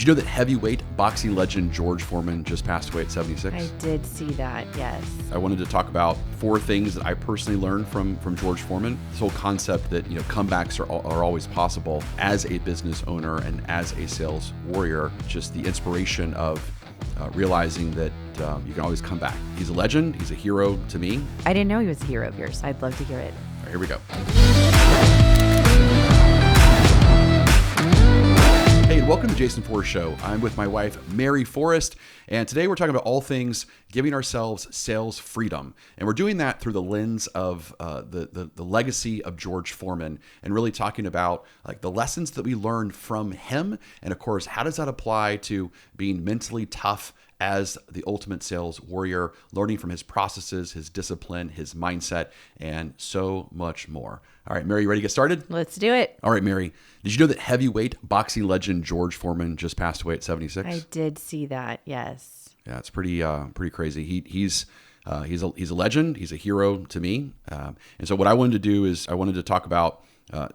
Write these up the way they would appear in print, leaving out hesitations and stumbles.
Did you know that heavyweight boxing legend George Foreman just passed away at 76? I did see that, yes. I wanted to talk about 4 things that I personally learned from George Foreman. This whole concept that comebacks are always possible as a business owner and as a sales warrior. Just the inspiration of realizing that you can always come back. He's a legend. He's a hero to me. I didn't know he was a hero of yours. I'd love to hear it. All right, here we go. Hey, and welcome to Jason Forrest Show. I'm with my wife, Mary Forrest, and today we're talking about all things giving ourselves sales freedom. And we're doing that through the lens of the legacy of George Foreman, and really talking about like the lessons that we learned from him, and of course, how does that apply to being mentally tough as the ultimate sales warrior, learning from his processes, his discipline, his mindset, and so much more. All right, Mary, you ready to get started? Let's do it. All right, Mary, did you know that heavyweight boxing legend George Foreman just passed away at 76? I did see that, yes. Yeah, it's pretty crazy. He's a legend. He's a hero to me. And so what I wanted to do is I wanted to talk about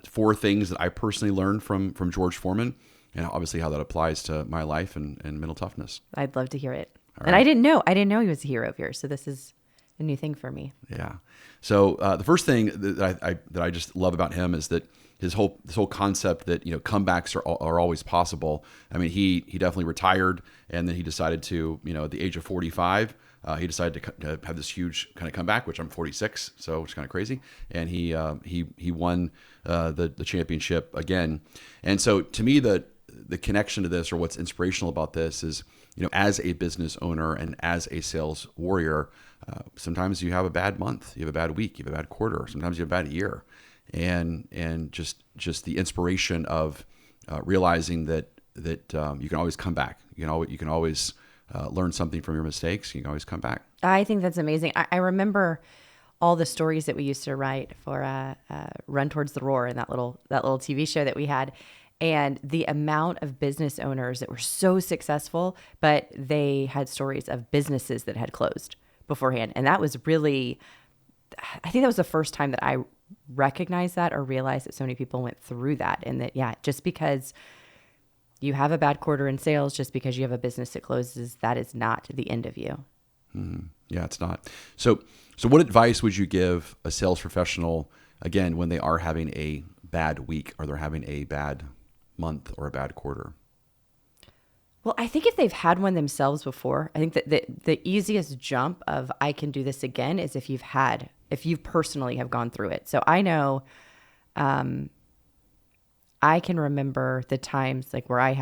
4 things that I personally learned from George Foreman, and obviously how that applies to my life and mental toughness. I'd love to hear it. All and right. I didn't know he was a hero of yours. So this is a new thing for me. Yeah. So the first thing that I just love about him is that this whole concept that comebacks are always possible. I mean, he definitely retired, and then he decided to at the age of 45. He decided to have this huge kind of comeback, which I'm 46, so it's kind of crazy. And he won the championship again. And so to me, the connection to this, or what's inspirational about this, is as a business owner and as a sales warrior, sometimes you have a bad month, you have a bad week, you have a bad quarter, sometimes you have a bad year, and just the inspiration of realizing that you can always come back. You can always learn something from your mistakes. You can always come back. I think that's amazing. I remember all the stories that we used to write for Run Towards the Roar and that little TV show that we had. And the amount of business owners that were so successful, but they had stories of businesses that had closed beforehand. And that was really, I think that was the first time that I recognized that or realized that so many people went through that. And that, yeah, just because you have a bad quarter in sales, just because you have a business that closes, that is not the end of you. Yeah, it's not. So what advice would you give a sales professional, again, when they are having a bad week or they're having a bad month or a bad quarter? Well, I think if they've had one themselves before, I think that the easiest jump of I can do this again is if you personally have gone through it. So I know, I can remember the times like where I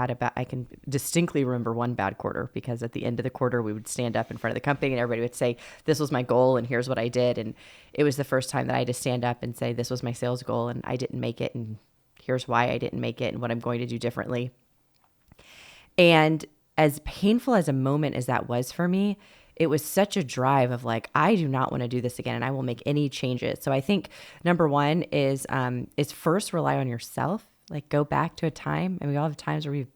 can distinctly remember one bad quarter, because at the end of the quarter, we would stand up in front of the company and everybody would say, this was my goal and here's what I did. And it was the first time that I had to stand up and say, this was my sales goal and I didn't make it. And here's why I didn't make it and what I'm going to do differently. And as painful as a moment as that was for me, it was such a drive of like, I do not want to do this again and I will make any changes. So I think number one is first rely on yourself. Like go back to a time, and we all have times where we've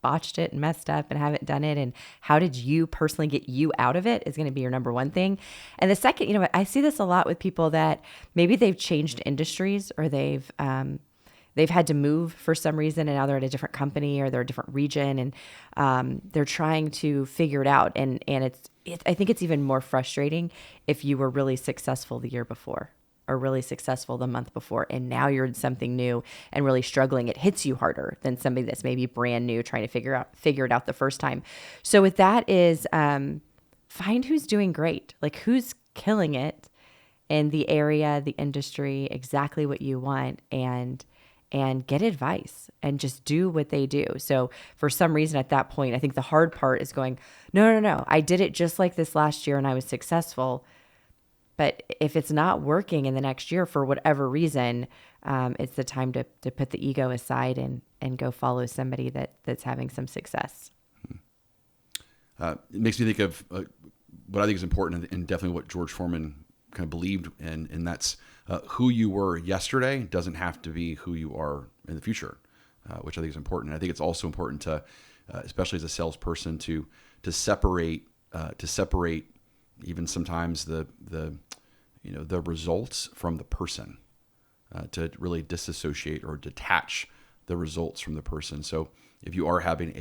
botched it and messed up and haven't done it. And how did you personally get you out of it is going to be your number one thing. And the second, I see this a lot with people that maybe they've changed industries or they've had to move for some reason, and now they're at a different company or they're a different region, and they're trying to figure it out. And I think it's even more frustrating if you were really successful the year before or really successful the month before, and now you're in something new and really struggling. It hits you harder than somebody that's maybe brand new trying to figure it out the first time. So with that is find who's doing great, like who's killing it in the area, the industry, exactly what you want, and get advice and just do what they do. So for some reason at that point, I think the hard part is going, no, I did it just like this last year and I was successful. But if it's not working in the next year for whatever reason, it's the time to put the ego aside and go follow somebody that's having some success. It makes me think of what I think is important, and definitely what George Foreman kind of believed in, and that's who you were yesterday doesn't have to be who you are in the future, which I think is important. And I think it's also important to, especially as a salesperson, to separate even sometimes the results from the person, to really disassociate or detach the results from the person. So if you are having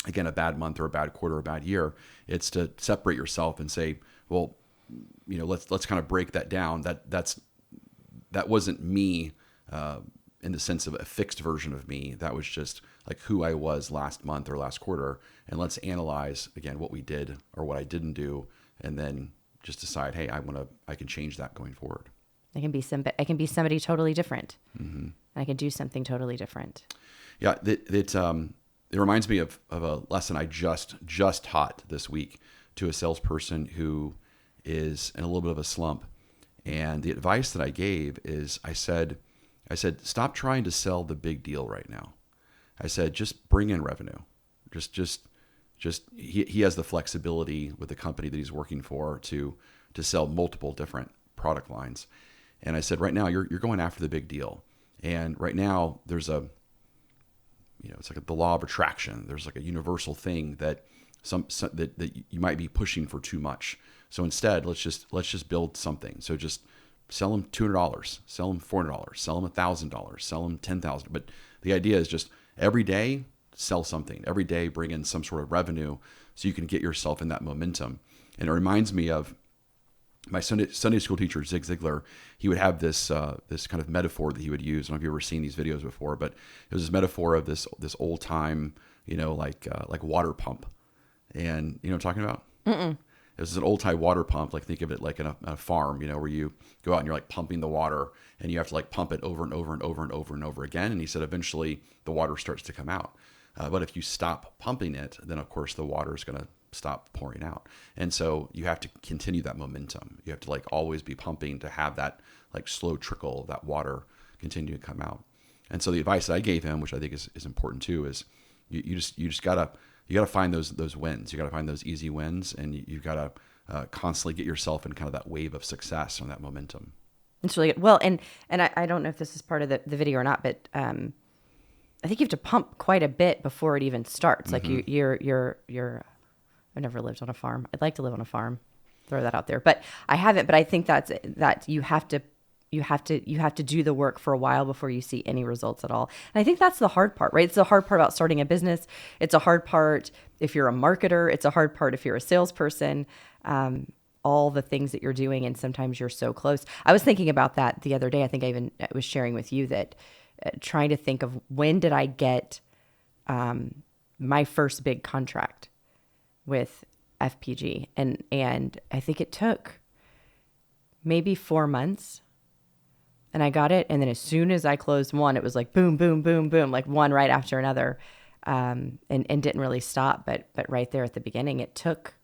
again, a bad month or a bad quarter or a bad year. It's to separate yourself and say, well, let's kind of break that down. That wasn't me in the sense of a fixed version of me. That was just like who I was last month or last quarter. And let's analyze again what we did or what I didn't do, and then just decide, hey, I can change that going forward. I can be somebody totally different. And I can do something totally different. Yeah, it reminds me of a lesson I just taught this week to a salesperson who is in a little bit of a slump. And the advice that I gave is I said, stop trying to sell the big deal right now. I said, just bring in revenue. He has the flexibility with the company that he's working for to sell multiple different product lines. And I said, right now you're going after the big deal. And right now there's it's like the law of attraction. There's like a universal thing that that you might be pushing for too much. So instead, let's just build something. So just sell them $200, sell them $400, sell them $1,000, sell them $10,000. But the idea is just every day sell something. Every day bring in some sort of revenue so you can get yourself in that momentum. And it reminds me of my Sunday school teacher, Zig Ziglar. He would have this kind of metaphor that he would use. I don't know if you've ever seen these videos before, but it was this metaphor of this old time, like water pump. And you know what I'm talking about? Mm-mm. It was an old time water pump. Like think of it like in a farm, where you go out and you're like pumping the water, and you have to like pump it over and over and over and over and over again. And he said eventually the water starts to come out. But if you stop pumping it, then of course the water is going to stop pouring out. And so you have to continue that momentum. You have to like always be pumping to have that like slow trickle of that water continue to come out. And so the advice that I gave him, which I think is important too, is you just gotta find those wins. You gotta find those easy wins, and you've gotta constantly get yourself in kind of that wave of success on that momentum. It's really good. Well, and I don't know if this is part of the video or not, but I think you have to pump quite a bit before it even starts. Like you're I've never lived on a farm. I'd like to live on a farm. Throw that out there, but I haven't. But I think that you have to do the work for a while before you see any results at all. And I think that's the hard part, right? It's the hard part about starting a business. It's a hard part if you're a marketer. It's a hard part if you're a salesperson. All the things that you're doing, and sometimes you're so close. I was thinking about that the other day. I think I was sharing with you that trying to think of when did I get my first big contract with FPG, and I think it took maybe 4 months. And I got it. And then as soon as I closed one, it was like boom, boom, boom, boom, like one right after another. And didn't really stop. But right there at the beginning, it took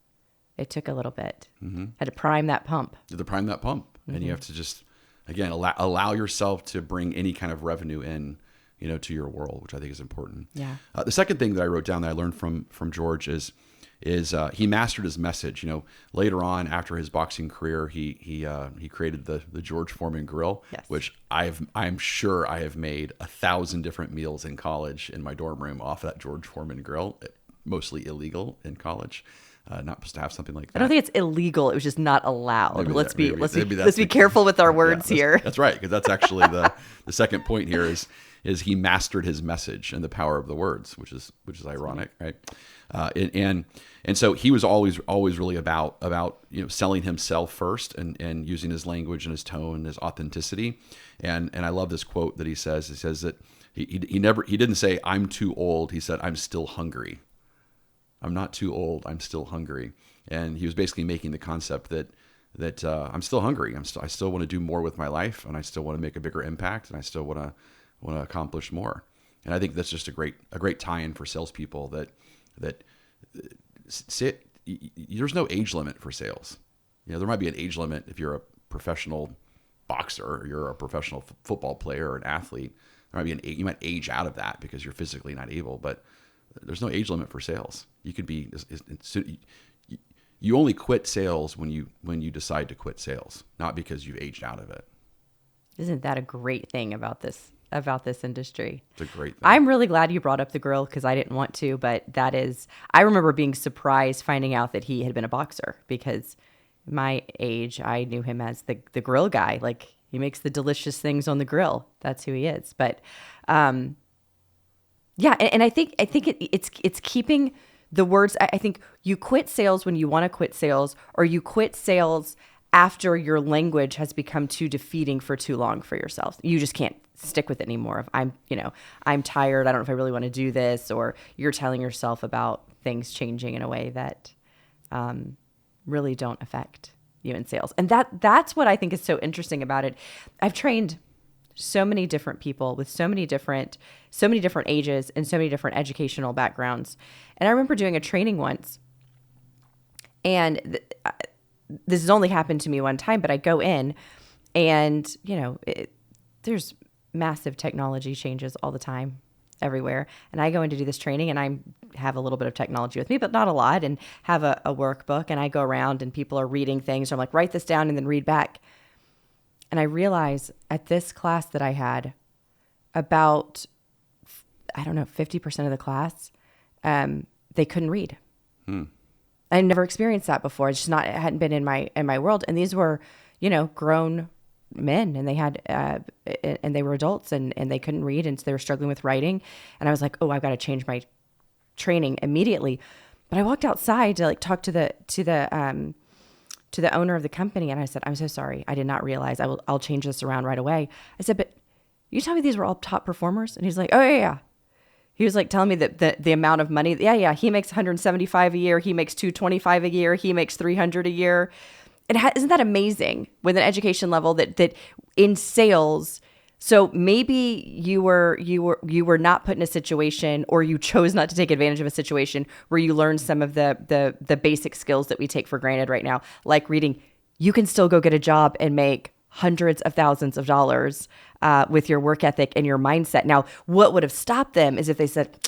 a little bit. Mm-hmm. Had to prime that pump. Mm-hmm. And you have to just, again, allow yourself to bring any kind of revenue in, to your world, which I think is important. Yeah. The second thing that I wrote down that I learned from George is he mastered his message. Later on after his boxing career, he created the George Foreman grill, yes. which I'm sure I have made 1,000 different meals in college in my dorm room off that George Foreman grill. Mostly illegal in college, not supposed to have something like that. I don't think it's illegal. It was just not allowed. Maybe let's be be careful with our words here. That's right, because that's actually the second point here is he mastered his message and the power of the words, which is ironic, right? And so he was always really about selling himself first and using his language and his tone and his authenticity. And I love this quote that he says. He says that he didn't say I'm too old. He said I'm still hungry. I'm not too old. I'm still hungry. And he was basically making the concept that I'm still hungry. I still want to do more with my life, and I still want to make a bigger impact, and I still want to accomplish more. And I think that's just a great tie-in for salespeople that there's no age limit for sales. There might be an age limit if you're a professional boxer or you're a professional football player or an athlete. There might be you might age out of that because you're physically not able, but there's no age limit for sales. You could be you only quit sales when you decide to quit sales, not because you've aged out of it. Isn't that a great thing about this industry? It's a great thing. I'm really glad you brought up the grill because I didn't want to, but I remember being surprised finding out that he had been a boxer because my age, I knew him as the grill guy. Like he makes the delicious things on the grill. That's who he is. But yeah, and I think it's keeping the words, I think you quit sales when you want to quit sales, or you quit sales after your language has become too defeating for too long for yourself. You just can't stick with it anymore. If I'm tired, I don't know if I really want to do this, or you're telling yourself about things changing in a way that really don't affect you in sales. And that's what I think is so interesting about it. I've trained so many different people with so many different ages and so many different educational backgrounds. And I remember doing a training once, and this has only happened to me one time, but I go in and, there's massive technology changes all the time everywhere. And I go in to do this training, and I have a little bit of technology with me, but not a lot, and have a workbook, and I go around and people are reading things. So I'm like, write this down and then read back. And I realize at this class that I had, about, 50% of the class, they couldn't read. I never experienced that before. It hadn't been in my world. And these were, grown men, and they had, and they were adults, and they couldn't read. And so they were struggling with writing. And I was like, oh, I've got to change my training immediately. But I walked outside to talk to the owner of the company. And I said, I'm so sorry. I did not realize. I'll change this around right away. I said, but you tell me these were all top performers? And he's like, oh yeah. He was telling me that the amount of money. Yeah. He makes 175 a year. He makes 225 a year. He makes 300 a year. And isn't that amazing with an education level that in sales? So maybe you were not put in a situation, or you chose not to take advantage of a situation where you learned some of the basic skills that we take for granted right now, like reading. You can still go get a job and make hundreds of thousands of dollars with your work ethic and your mindset. Now, what would have stopped them is if they said,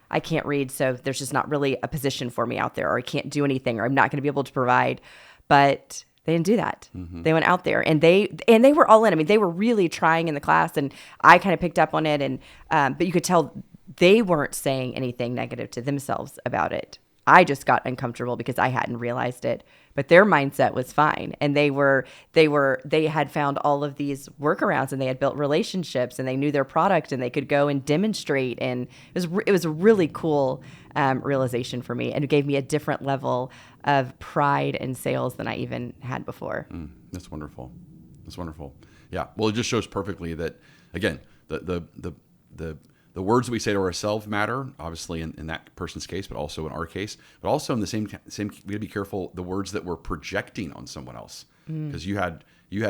I can't read, so there's just not really a position for me out there, or I can't do anything, or I'm not going to be able to provide. But they didn't do that. Mm-hmm. They went out there, and they were all in. I mean, they were really trying in the class, and I kind of picked up on it. And but you could tell they weren't saying anything negative to themselves about it. I just got uncomfortable because I hadn't realized it. But their mindset was fine, and they had found all of these workarounds, and they had built relationships, and they knew their product, and they could go and demonstrate. And it was a really cool realization for me, and it gave me a different level of pride in sales than I even had before. That's wonderful. That's wonderful. Yeah. Well, it just shows perfectly that, again, the words we say to ourselves matter, obviously in that person's case, but also in our case, but also in the same, we gotta be careful the words that we're projecting on someone else, because you had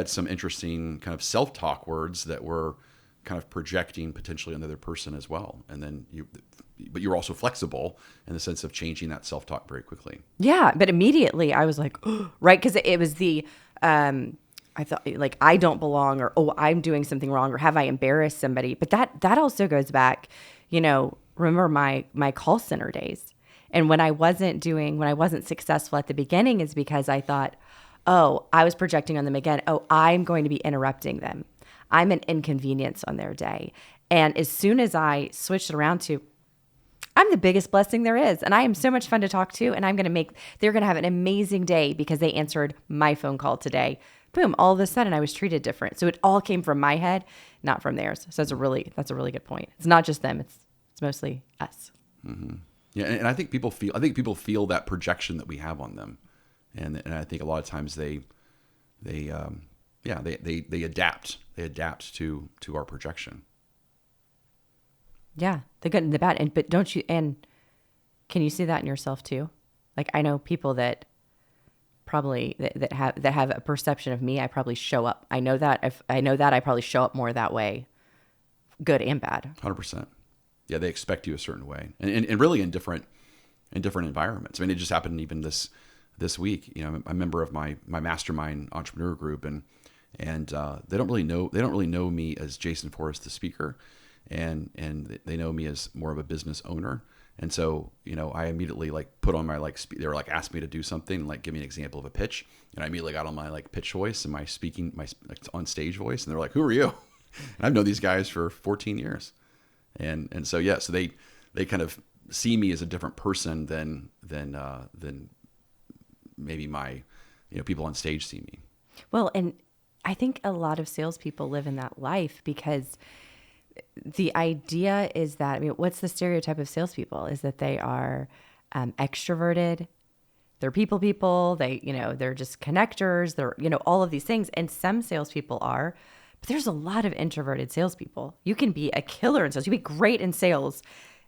some interesting kind of self-talk words that were kind of projecting potentially on the other person as well, and then but you were also flexible in the sense of changing that self-talk very quickly. Yeah, but immediately I was like, oh, right, because it was the. I thought I don't belong, or, oh, I'm doing something wrong, or have I embarrassed somebody? But that also goes back, remember my call center days. And when I wasn't successful at the beginning is because I thought, oh, I was projecting on them again. Oh, I'm going to be interrupting them. I'm an inconvenience on their day. And as soon as I switched it around to, I'm the biggest blessing there is, and I am so much fun to talk to, and they're going to have an amazing day because they answered my phone call today. Boom, all of a sudden I was treated different. So it all came from my head, not from theirs. So that's a really good point. It's not just them, it's mostly us. Mm-hmm. Yeah, and I think people feel that projection that we have on them. And I think a lot of times they adapt. They adapt to our projection. Yeah, the good and the bad. But don't you, and can you see that in yourself too? I know people that probably that have a perception of me. I probably show up. I know that I probably show up more that way, good and bad. 100%. Yeah, they expect you a certain way, and really in different environments. I mean, it just happened even this week. I'm a member of my mastermind entrepreneur group, and they don't really know me as Jason Forrest, the speaker, and they know me as more of a business owner. And so, I immediately put on my they were asked me to do something, give me an example of a pitch. And I immediately got on my pitch voice and my speaking, my on stage voice. And they're like, who are you? And I've known these guys for 14 years. And so, yeah, so they kind of see me as a different person than maybe my, people on stage see me. Well, and I think a lot of salespeople live in that life because the idea is that, what's the stereotype of salespeople is that they are extroverted. They're people. They're just connectors. They're, all of these things. And some salespeople are, but there's a lot of introverted salespeople. You can be a killer in sales. You can be great in sales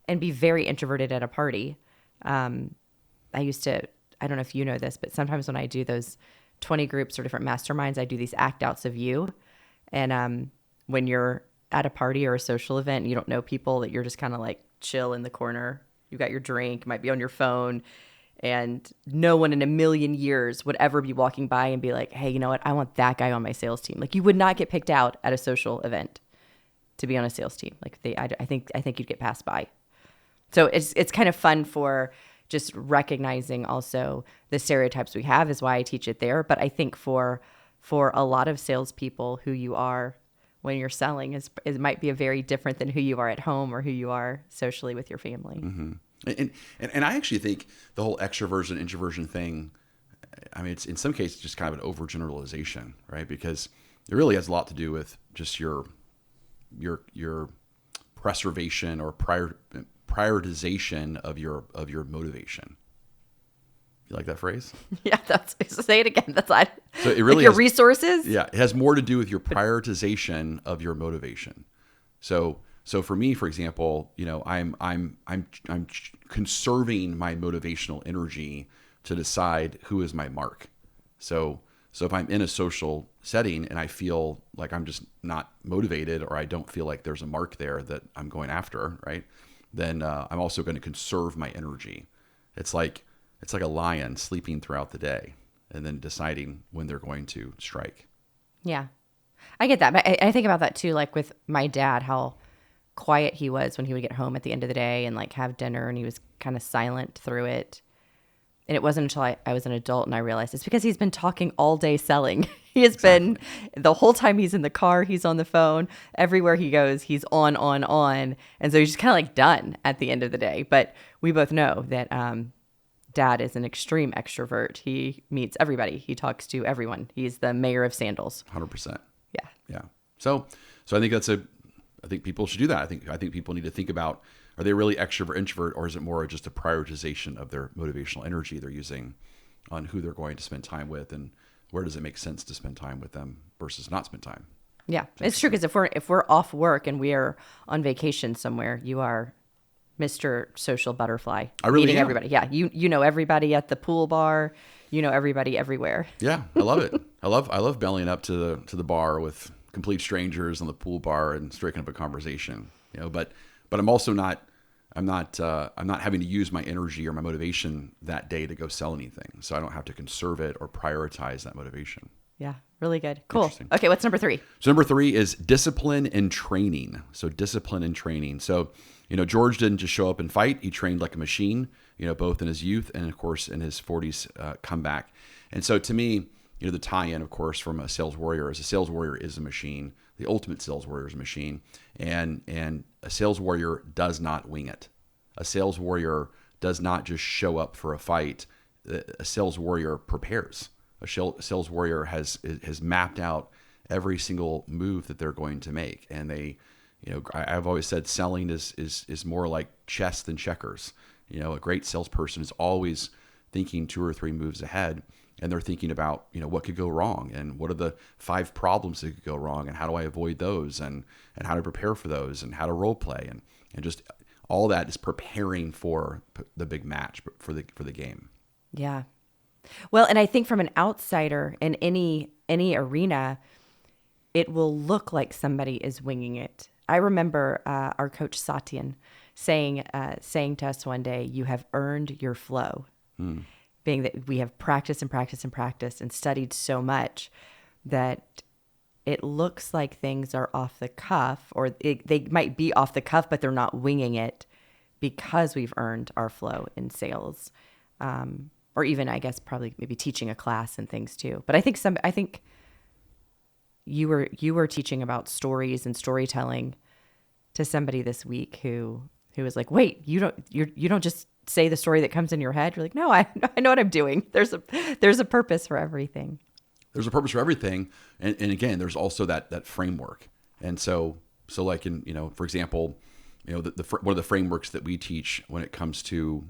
and be very introverted at a party. I don't know if you know this, but sometimes when I do those 20 groups or different masterminds, I do these act outs of you. And when you're at a party or a social event and you don't know people, that you're just kind of like chill in the corner. You got your drink, might be on your phone. And no one in a million years would ever be walking by and be like, hey, you know what? I want that guy on my sales team. Like, you would not get picked out at a social event to be on a sales team. Like, I think you'd get passed by. So it's kind of fun for just recognizing also the stereotypes we have is why I teach it there. But I think for a lot of salespeople, who you are when you're selling it might be a very different than who you are at home or who you are socially with your family. Mm-hmm. And I actually think the whole extroversion, introversion thing, I mean, it's in some cases just kind of an overgeneralization, right? Because it really has a lot to do with just your preservation or prioritization of your motivation. You like that phrase? Yeah, say it again. So it really your resources. Yeah, it has more to do with your prioritization of your motivation. So for me, for example, I'm conserving my motivational energy to decide who is my mark. So if I'm in a social setting and I feel like I'm just not motivated, or I don't feel like there's a mark there that I'm going after, right? Then I'm also going to conserve my energy. It's like a lion sleeping throughout the day and then deciding when they're going to strike. Yeah, I get that. But I think about that too, like with my dad, how quiet he was when he would get home at the end of the day and like have dinner, and he was kind of silent through it. And it wasn't until I was an adult and I realized it's because he's been talking all day selling. He has been, the whole time he's in the car, he's on the phone. Everywhere he goes, he's on. And so he's just kind of like done at the end of the day. But we both know that Dad is an extreme extrovert. He meets everybody. He talks to everyone. He's the mayor of sandals. 100%. Yeah. Yeah. So I think I think people should do that. I think people need to think about, are they really extrovert, introvert, or is it more just a prioritization of their motivational energy they're using on who they're going to spend time with, and where does it make sense to spend time with them versus not spend time? Yeah, it's true, because if we're off work and we are on vacation somewhere, you are Mr. Social Butterfly. I really meeting am. Everybody. Yeah, you know everybody at the pool bar. You know everybody everywhere. Yeah, I love it. I love bellying up to the bar with complete strangers on the pool bar and striking up a conversation. But I'm also not having to use my energy or my motivation that day to go sell anything. So I don't have to conserve it or prioritize that motivation. Yeah, really good. Cool. Okay, what's number 3? So number 3 is discipline and training. So discipline and training. So, George didn't just show up and fight. He trained like a machine, both in his youth and, of course, in his 40s comeback. And so to me, the tie-in, of course, from a sales warrior is a sales warrior is a machine. The ultimate sales warrior is a machine. And a sales warrior does not wing it. A sales warrior does not just show up for a fight. A sales warrior prepares. A sales warrior has mapped out every single move that they're going to make. And I've always said selling is more like chess than checkers. A great salesperson is always thinking 2 or 3 moves ahead. And they're thinking about, what could go wrong, and what are the 5 problems that could go wrong, and how do I avoid those, and how to prepare for those, and how to role play, and just all that is preparing for the big match, for the game. Yeah. Well, and I think from an outsider in any arena, it will look like somebody is winging it. I remember our coach Satyan saying to us one day, "You have earned your flow." Being that we have practiced and studied so much that it looks like things are off the cuff, or they might be off the cuff, but they're not winging it because we've earned our flow in sales. Or even, I guess, probably maybe teaching a class and things too. But I think you were teaching about stories and storytelling to somebody this week who was like, "Wait, you don't just say the story that comes in your head." You're like, "No, I know what I'm doing. There's a purpose for everything." There's a purpose for everything, and again, there's also that framework. And so like in for example, one of the frameworks that we teach when it comes to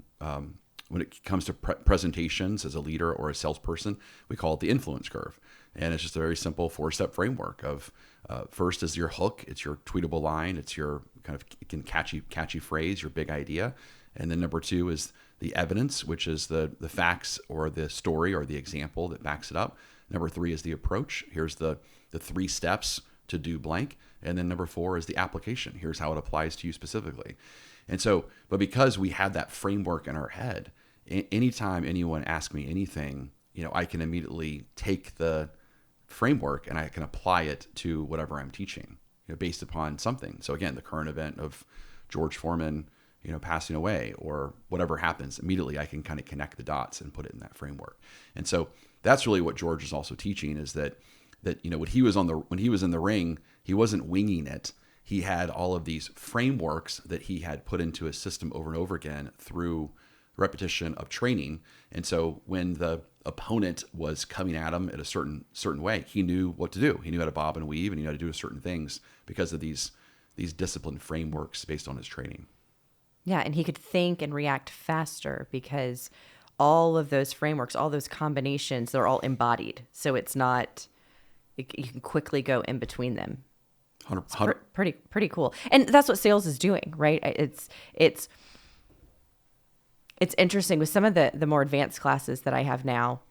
when it comes to presentations as a leader or a salesperson, we call it the influence curve. And it's just a very simple 4-step framework of first is your hook. It's your tweetable line. It's your kind of catchy phrase, your big idea. And then number 2 is the evidence, which is the facts or the story or the example that backs it up. Number 3 is the approach. Here's the 3 steps to do blank. And then number 4 is the application. Here's how it applies to you specifically. And so, but because we have that framework in our head, anytime anyone asks me anything, I can immediately take the framework and I can apply it to whatever I'm teaching, based upon something. So again, the current event of George Foreman, passing away or whatever happens, immediately I can kind of connect the dots and put it in that framework. And so that's really what George is also teaching, is that when he was in the ring, he wasn't winging it. He had all of these frameworks that he had put into his system over and over again through repetition of training. And so when the opponent was coming at him in a certain way, he knew what to do. He knew how to bob and weave, and he knew how to do certain things because of these disciplined frameworks based on his training. Yeah, and he could think and react faster because all of those frameworks, all those combinations, they're all embodied. So it's not, you can quickly go in between them. 100%. Pretty cool. And that's what sales is doing, right? It's interesting with some of the more advanced classes that I have now.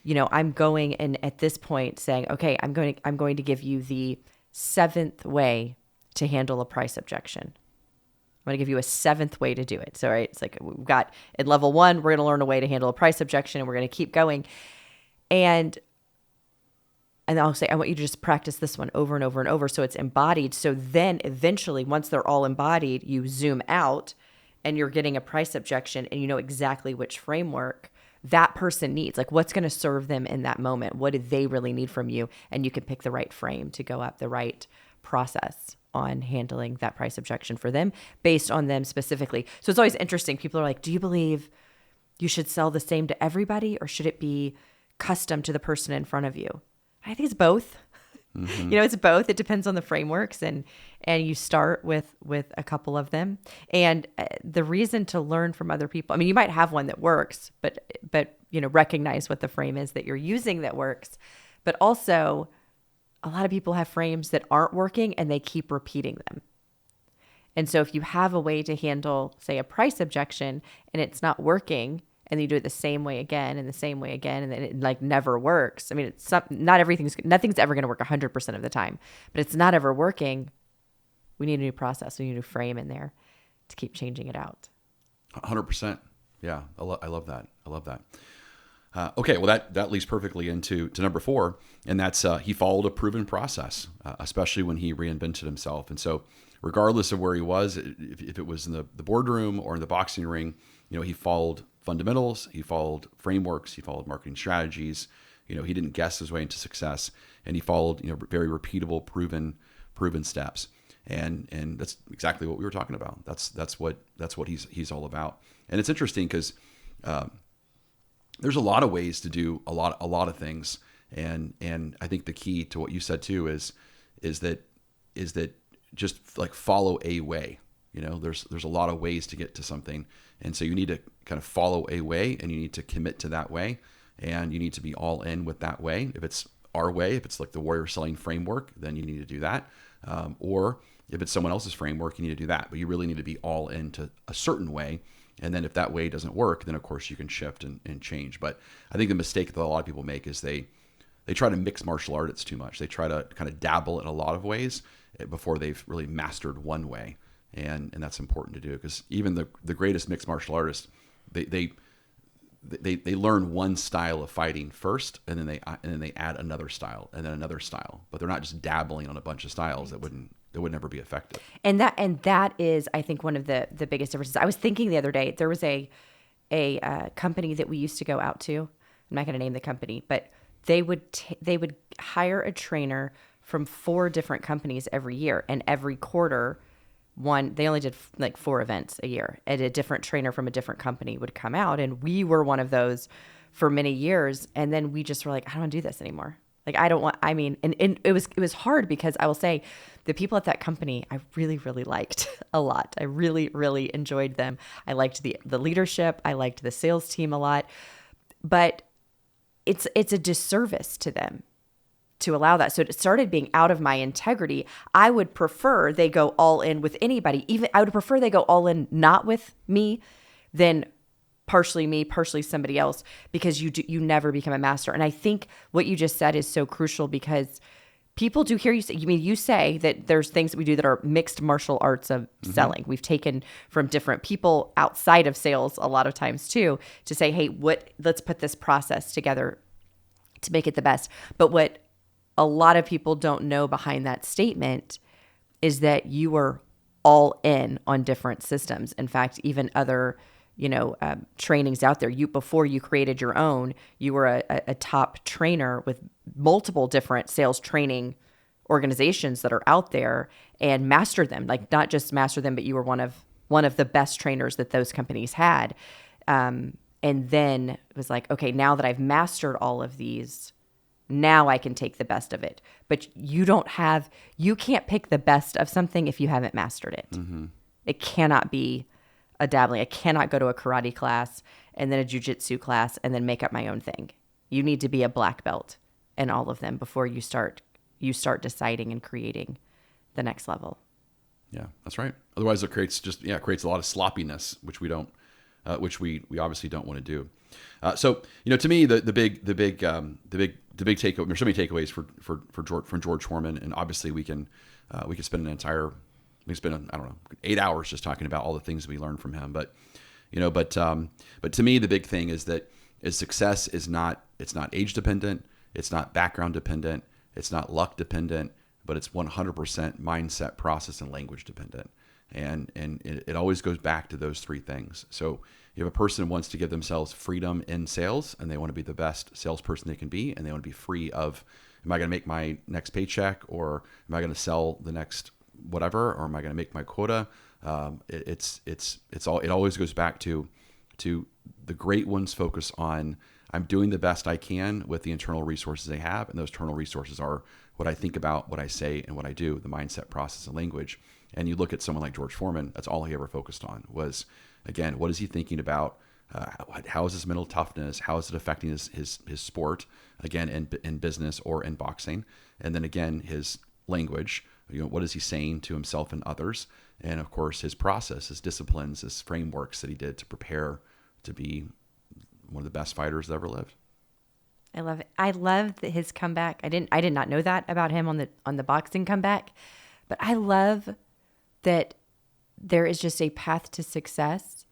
I'm going and at this point saying, okay, I'm going to give you the 7th way to handle a price objection. I'm going to give you a 7th way to do it. So, right, it's like we've got in level 1, we're going to learn a way to handle a price objection, and we're going to keep going. And I'll say, I want you to just practice this one over and over and over so it's embodied. So then eventually, once they're all embodied, you zoom out and you're getting a price objection and you know exactly which framework that person needs. Like what's going to serve them in that moment? What do they really need from you? And you can pick the right frame to go up, the right process on handling that price objection for them based on them specifically. So it's always interesting. People are like, do you believe you should sell the same to everybody or should it be custom to the person in front of you? I think it's both. Mm-hmm. It's both. It depends on the frameworks and you start with a couple of them. And the reason to learn from other people, I mean, you might have one that works, but recognize what the frame is that you're using that works. But also a lot of people have frames that aren't working and they keep repeating them. And so if you have a way to handle, say, a price objection and it's not working, and you do it the same way again and the same way again, and then it never works. I mean, nothing's ever going to work 100% of the time, but it's not ever working. We need a new process. We need a new frame in there to keep changing it out. 100%. Yeah. I love that. Okay. Well, that leads perfectly into number 4. And that's, he followed a proven process, especially when he reinvented himself. And so regardless of where he was, if it was in the boardroom or in the boxing ring, he followed fundamentals, he followed frameworks, he followed marketing strategies. He didn't guess his way into success, and he followed very repeatable, proven steps. And that's exactly what we were talking about. That's what he's all about. And it's interesting because there's a lot of ways to do a lot of things. And I think the key to what you said too is that just like follow a way. There's a lot of ways to get to something. And so you need to kind of follow a way and you need to commit to that way and you need to be all in with that way. If it's our way, if it's like the warrior selling framework, then you need to do that. Or if it's someone else's framework, you need to do that. But you really need to be all into a certain way. And then if that way doesn't work, then of course you can shift and change. But I think the mistake that a lot of people make is they try to mix martial arts too much. They try to kind of dabble in a lot of ways before they've really mastered one way. And that's important to do because even the greatest mixed martial artists, they learn one style of fighting first, and then they add another style and then another style. But they're not just dabbling on a bunch of styles that would never be effective. And that is, I think, one of the biggest differences. I was thinking the other day, there was a company that we used to go out to. I'm not going to name the company, but they would hire a trainer from 4 different companies every year, and every quarter. They only did like 4 events a year, and a different trainer from a different company would come out. And we were one of those for many years. And then we just were like, I don't want to do this anymore. Like, and it was hard because I will say the people at that company, I really, really liked a lot. I really, really enjoyed them. I liked the leadership. I liked the sales team a lot, but it's a disservice to them to allow that. So it started being out of my integrity. I would prefer they go all in with anybody. Even I would prefer they go all in not with me than partially me, partially somebody else, because you never become a master. And I think what you just said is so crucial, because people do hear you say, you say that there's things that we do that are mixed martial arts of selling. We've taken from different people outside of sales a lot of times too, to say, hey, let's put this process together to make it the best. But what a lot of people don't know behind that statement is that you were all in on different systems. In fact, even other trainings out there. Before you created your own, you were a top trainer with multiple different sales training organizations that are out there, and mastered them. Like, not just master them, but you were one of the best trainers that those companies had. And then it was like, okay, now that I've mastered all of these, now I can take the best of it. But you can't pick the best of something if you haven't mastered it. Mm-hmm. It cannot be a dabbling. I cannot go to a karate class and then a jujitsu class and then make up my own thing. You need to be a black belt in all of them before you start deciding and creating the next level. Yeah, that's right. Otherwise it creates a lot of sloppiness, which we obviously don't want to do. So, to me, the big takeaway, there's so many takeaways from George Foreman, and obviously we can spend we spend, 8 hours just talking about all the things we learned from him. But to me, the big thing is that success it's not age dependent. It's not background dependent. It's not luck dependent, but it's 100% mindset, process, and language dependent. And it always goes back to those three things. So you have a person who wants to give themselves freedom in sales, and they want to be the best salesperson they can be. And they want to be free of, am I going to make my next paycheck, or am I going to sell the next whatever, or am I going to make my quota? It always goes back to the great ones focus on, I'm doing the best I can with the internal resources I have. And those internal resources are what I think about, what I say, and what I do, the mindset, process, and language. And you look at someone like George Foreman, that's all he ever focused on was, again, what is he thinking about? How is his mental toughness? How is it affecting his sport, again, in business or in boxing? And then again, his language, what is he saying to himself and others? And of course, his process, his disciplines, his frameworks that he did to prepare to be one of the best fighters that ever lived. I love it. I love his comeback. I did not know that about him on the boxing comeback, but I love that there is just a path to success,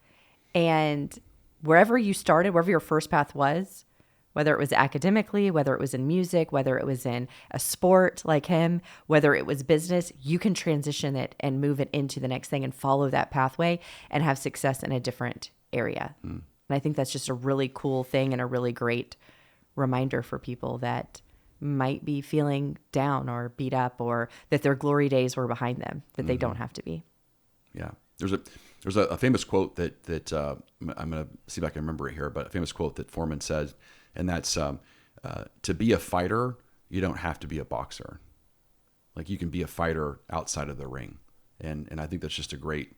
and wherever you started, wherever your first path was, whether it was academically, whether it was in music, whether it was in a sport like him, whether it was business, you can transition it and move it into the next thing and follow that pathway and have success in a different area. Mm. And I think that's just a really cool thing and a really great reminder for people that might be feeling down or beat up, or that their glory days were behind them, that they don't have to be. Yeah. There's a famous quote that I'm going to see if I can remember it here, but a famous quote that Foreman said, and that's to be a fighter, you don't have to be a boxer. Like, you can be a fighter outside of the ring. And I think that's just a great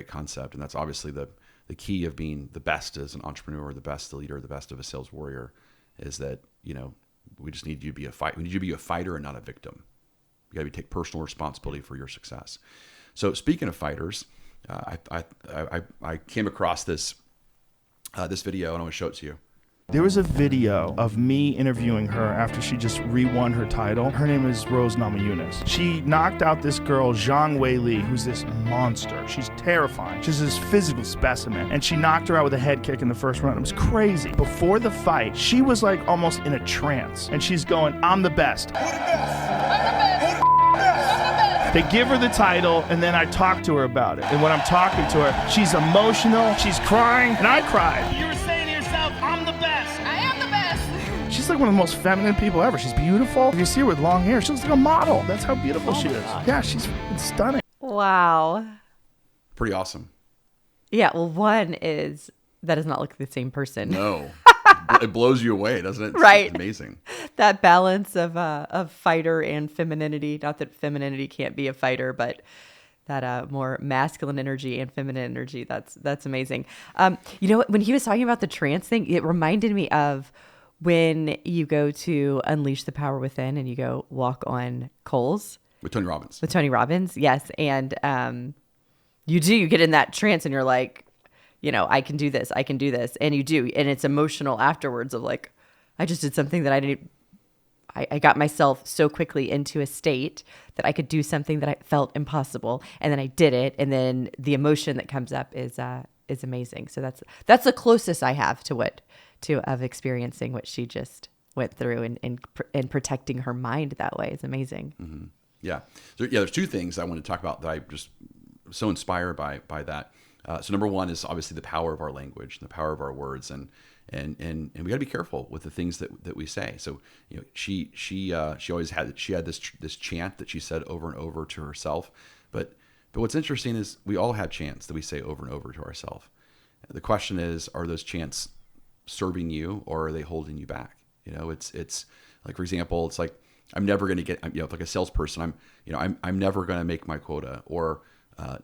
concept. And that's obviously the key of being the best as an entrepreneur, the best, the leader, the best of a sales warrior, is that, we just need you to be we need you to be a fighter and not a victim. You got to take personal responsibility for your success. So speaking of fighters, I came across this video, and I want to show it to you. There was a video of me interviewing her after she just re-won her title. Her name is Rose Namajunas. She knocked out this girl, Zhang Weili, who's this monster. She's terrifying. She's this physical specimen. And she knocked her out with a head kick in the first round. It was crazy. Before the fight, she was like almost in a trance. And she's going, I'm the best. They give her the title, and then I talk to her about it. And when I'm talking to her, she's emotional, she's crying, and I cried. You were saying to yourself, I'm the best. I am the best. She's like one of the most feminine people ever. She's beautiful. If you see her with long hair, she looks like a model. That's how beautiful she is. Yeah, she's stunning. Wow. Pretty awesome. Yeah, well, one is, that does not look like the same person. No. it blows you away, doesn't it? Right. It's amazing. That balance of fighter and femininity. Not that femininity can't be a fighter, but that more masculine energy and feminine energy. That's amazing. You know what? When he was talking about the trance thing, it reminded me of when you go to unleash the power within and you go walk on coals With Tony Robbins. with Tony Robbins. Yes. And you get in that trance and you're like, I can do this. I can do this. And you do. And it's emotional afterwards of like, I just did something that I didn't. I got myself so quickly into a state that I could do something that I felt impossible, and then I did it, and then the emotion that comes up is amazing. So that's the closest I have of experiencing what she just went through, and protecting her mind that way is amazing. Mm-hmm. Yeah. So there's two things I want to talk about that I just so inspired by that. So number one is obviously the power of our language, the power of our words, and we got to be careful with the things that we say. So she always had this chant that she said over and over to herself. But what's interesting is we all have chants that we say over and over to ourselves. The question is, are those chants serving you, or are they holding you back? It's like, for example, it's like, I'm never going to get, like a salesperson, I'm never going to make my quota, or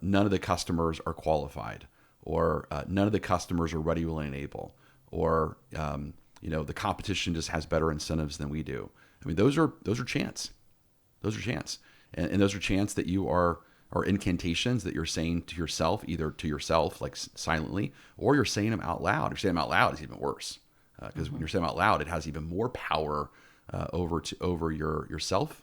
none of the customers are qualified, or none of the customers are ready, willing, and able, or the competition just has better incentives than we do. I mean, those are chants. Those are chants, and those are chants that you are incantations that you're saying to yourself, either to yourself like silently, or you're saying them out loud. You're saying them out loud is even worse, because when you're saying them out loud, it has even more power over yourself,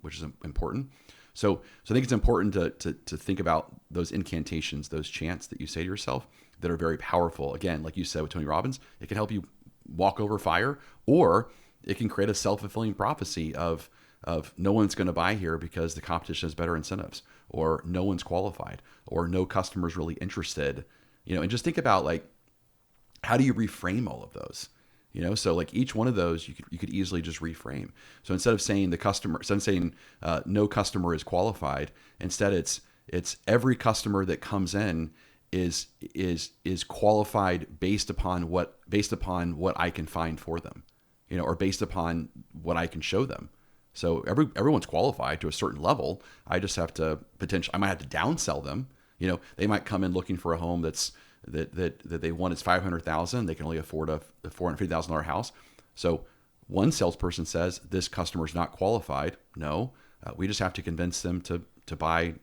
which is important. So I think it's important to think about those incantations, those chants that you say to yourself that are very powerful. Again, like you said with Tony Robbins, it can help you walk over fire, or it can create a self-fulfilling prophecy of no one's going to buy here because the competition has better incentives, or no one's qualified, or no customer's really interested. And just think about, like, how do you reframe all of those? So like each one of those you could easily just reframe. So instead of saying no customer is qualified, instead it's every customer that comes in is qualified based upon what I can find for them, or based upon what I can show them. So everyone's qualified to a certain level. I just have to I might have to downsell them. They might come in looking for a home that they want is $500,000. They can only afford a $450,000 house. So one salesperson says this customer is not qualified. No, we just have to convince them to buy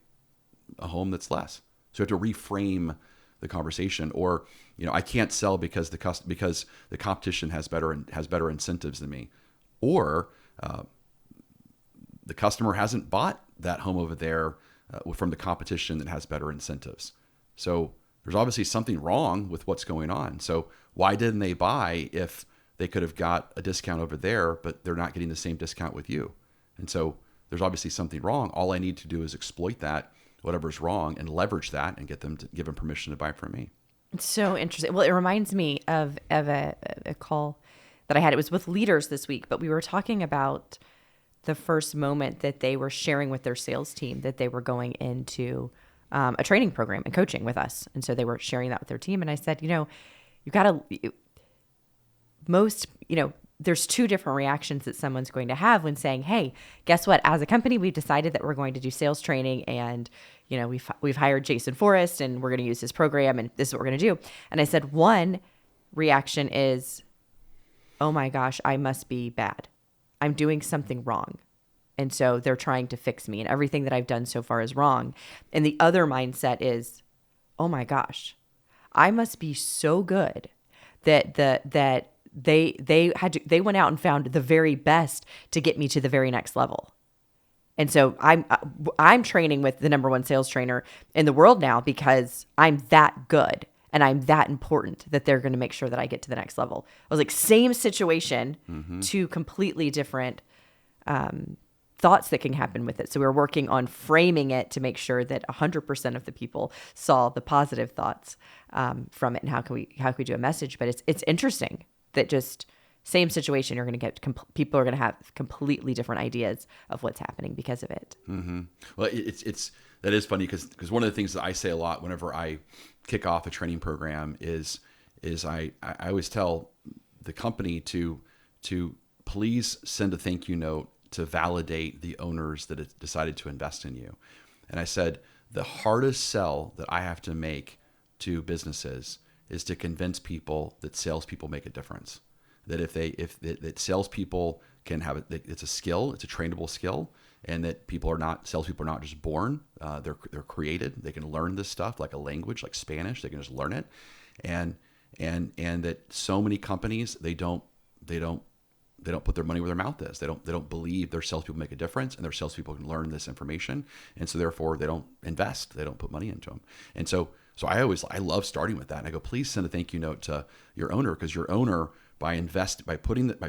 a home that's less. So you have to reframe the conversation. Or I can't sell because the competition has better incentives than me, or the customer hasn't bought that home over there from the competition that has better incentives. So there's obviously something wrong with what's going on. So why didn't they buy if they could have got a discount over there, but they're not getting the same discount with you? And so there's obviously something wrong. All I need to do is exploit that, whatever's wrong, and give them permission to buy from me. It's so interesting. Well, it reminds me of a call that I had. It was with leaders this week, but we were talking about the first moment that they were sharing with their sales team that they were going into a training program and coaching with us. And so they were sharing that with their team. And I said, there's two different reactions that someone's going to have when saying, hey, guess what? As a company, we've decided that we're going to do sales training, and, we've hired Jason Forrest, and we're going to use his program, and this is what we're going to do. And I said, one reaction is, oh my gosh, I must be bad. I'm doing something wrong. And so they're trying to fix me, and everything that I've done so far is wrong. And the other mindset is, oh my gosh, I must be so good that they went out and found the very best to get me to the very next level. And so I'm training with the number one sales trainer in the world now because I'm that good and I'm that important that they're going to make sure that I get to the next level. I was like, same situation, two completely different thoughts that can happen with it. So we're working on framing it to make sure that 100% of the people saw the positive thoughts from it, and how can we do a message. But it's interesting that just same situation, you're going to get people are going to have completely different ideas of what's happening because of it. Mm-hmm. Well, that is funny because one of the things that I say a lot whenever I kick off a training program is I always tell the company to please send a thank you note to validate the owners that have decided to invest in you. And I said, the hardest sell that I have to make to businesses is to convince people that salespeople make a difference. That that salespeople can have it, it's a skill, it's a trainable skill, and that salespeople are not just born, they're created. They can learn this stuff like a language, like Spanish. They can just learn it, and that so many companies they don't put their money where their mouth is. They don't believe their salespeople make a difference, and their salespeople can learn this information, and so therefore they don't invest. They don't put money into them. And so I love starting with that. And I go, please send a thank you note to your owner, because your owner by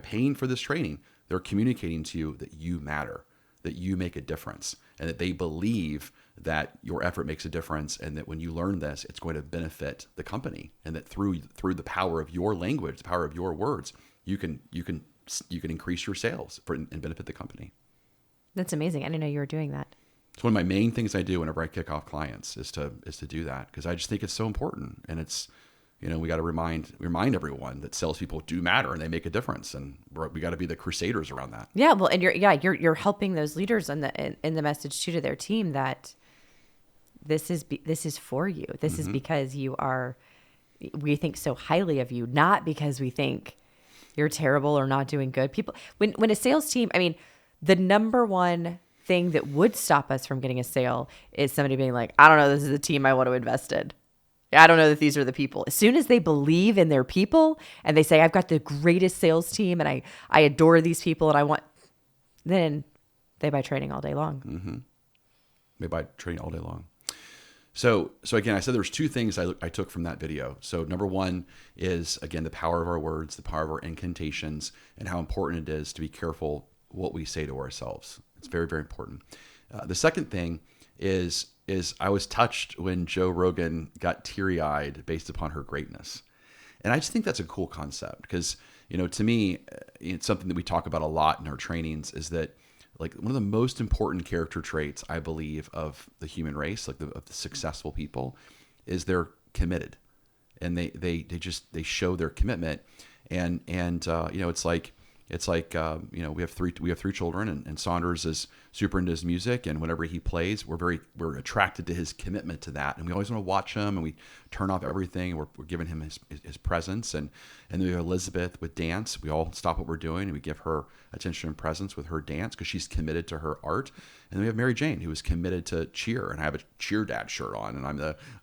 paying for this training, they're communicating to you that you matter, that you make a difference, and that they believe that your effort makes a difference, and that when you learn this, it's going to benefit the company, and that through the power of your language, the power of your words, you can increase your sales and benefit the company. That's amazing. I didn't know you were doing that. It's one of my main things I do whenever I kick off clients is to do that, because I just think it's so important. And it's, we got to remind everyone that salespeople do matter and they make a difference, and we got to be the crusaders around that. Yeah, well, and you're helping those leaders in the message too to their team that this is for you. This is because we think so highly of you, not because we think you're terrible or not doing good. People, when a sales team, I mean, the number one thing that would stop us from getting a sale is somebody being like, I don't know, this is a team I want to invest in. I don't know that these are the people. As soon as they believe in their people and they say, I've got the greatest sales team and I adore these people and then they buy training all day long. Mm-hmm. They buy training all day long. So again, I said there's two things I took from that video. So number one is, again, the power of our words, the power of our incantations, and how important it is to be careful what we say to ourselves. It's very, very important. The second thing is I was touched when Joe Rogan got teary-eyed based upon her greatness. And I just think that's a cool concept because, to me, it's something that we talk about a lot in our trainings is that, like, one of the most important character traits, I believe, of the human race, like of the successful people, is they're committed. And they show their commitment. And it's like we have three children, and Saunders is super into his music, and whenever he plays, we're attracted to his commitment to that, and we always want to watch him, and we turn off everything, and we're giving him his presence, and then we have Elizabeth with dance. We all stop what we're doing, and we give her attention and presence with her dance because she's committed to her art. And then we have Mary Jane, who is committed to cheer, and I have a cheer dad shirt on, and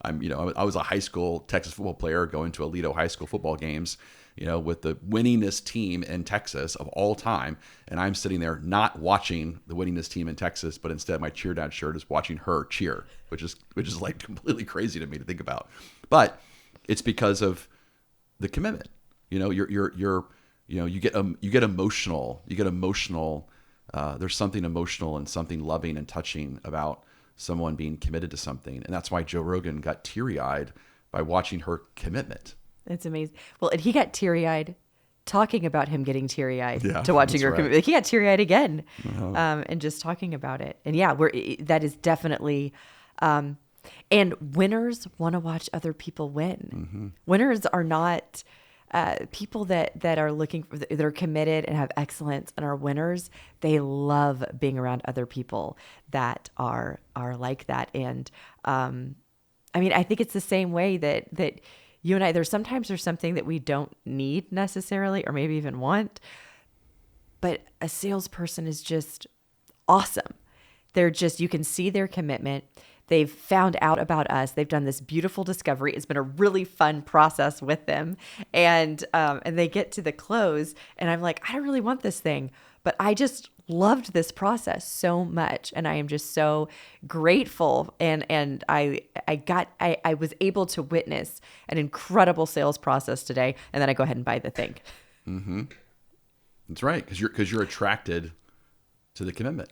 I was a high school Texas football player going to Aledo high school football games, with the winningest team in Texas of all time. And I'm sitting there not watching the winningest team in Texas, but instead my cheer dad shirt is watching her cheer, which is like completely crazy to me to think about. But it's because of the commitment. You get emotional. There's something emotional and something loving and touching about someone being committed to something. And that's why Joe Rogan got teary-eyed by watching her commitment. It's amazing. Well, and he got teary-eyed talking about him getting teary-eyed to watching her commitment. Like, he got teary-eyed again, and just talking about it. And yeah, that is definitely, and winners want to watch other people win. Mm-hmm. Winners are not people that are they're committed and have excellence and are winners. They love being around other people that are like that. And I think it's the same way that you and I, there's something that we don't need necessarily, or maybe even want, but a salesperson is just awesome. You can see their commitment. They've found out about us. They've done this beautiful discovery. It's been a really fun process with them. And they get to the close and I'm like, I don't really want this thing, but I just loved this process so much. And I am just so grateful. And I was able to witness an incredible sales process today. And then I go ahead and buy the thing. Mm-hmm. That's right. Because you're attracted to the commitment.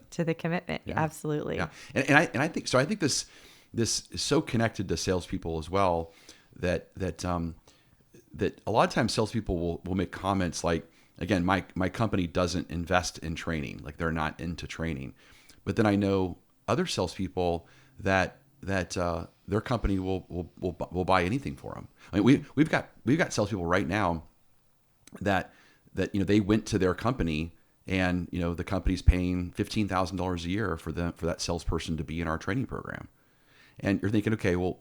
Yeah. Absolutely. Yeah. And I think so. I think this is so connected to salespeople as well that a lot of times salespeople will make comments like, again, my company doesn't invest in training, like they're not into training. But then I know other salespeople that their company will buy anything for them. I mean, we've got salespeople right now that they went to their company and the company's paying $15,000 a year for that salesperson to be in our training program. And you're thinking, okay, well,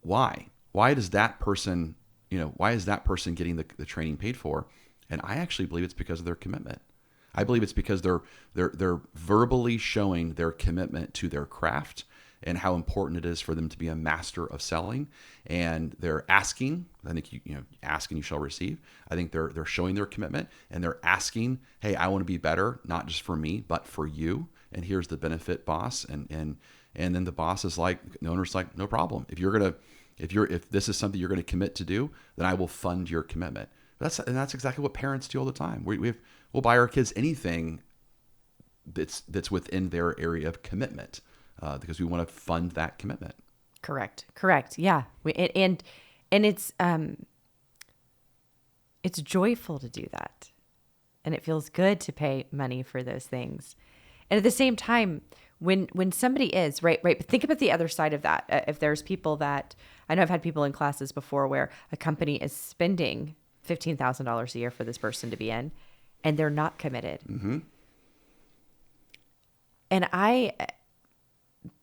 why? Why is that person getting the training paid for? And I actually believe it's because of their commitment. I believe it's because they're verbally showing their commitment to their craft and how important it is for them to be a master of selling. And they're asking, I think you ask and you shall receive. I think they're showing their commitment, and they're asking, hey, I want to be better, not just for me, but for you. And here's the benefit, boss. And then the boss is like, the owner's like, no problem. If this is something you're going to commit to do, then I will fund your commitment. That's exactly what parents do all the time. We'll buy our kids anything that's within their area of commitment, because we want to fund that commitment. Correct. Yeah. And it's joyful to do that. And it feels good to pay money for those things. And at the same time, when somebody is right, but think about the other side of that. If there's people that, I know I've had people in classes before where a company is spending $15,000 a year for this person to be in, and they're not committed. Mm-hmm. And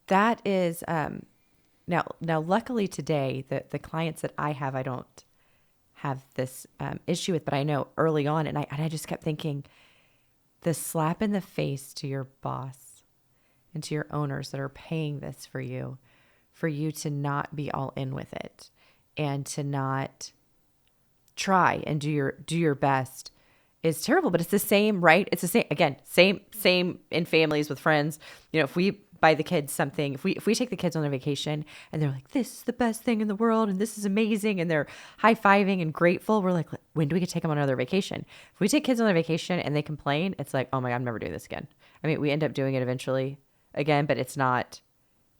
that is, now luckily today, the clients that I have, I don't have this issue with, but I know early on, and I just kept thinking, the slap in the face to your boss and to your owners that are paying this for you to not be all in with it and to not try and do your best is terrible. But it's the same, right? It's the same, again, same in families with friends. If we buy the kids something, if we take the kids on a vacation and they're like, this is the best thing in the world and this is amazing, and they're high-fiving and grateful, we're like, when do we get to take them on another vacation? If we take kids on a vacation and they complain, it's like, oh my God, I'm never doing this again. I mean, we end up doing it eventually again, but it's not,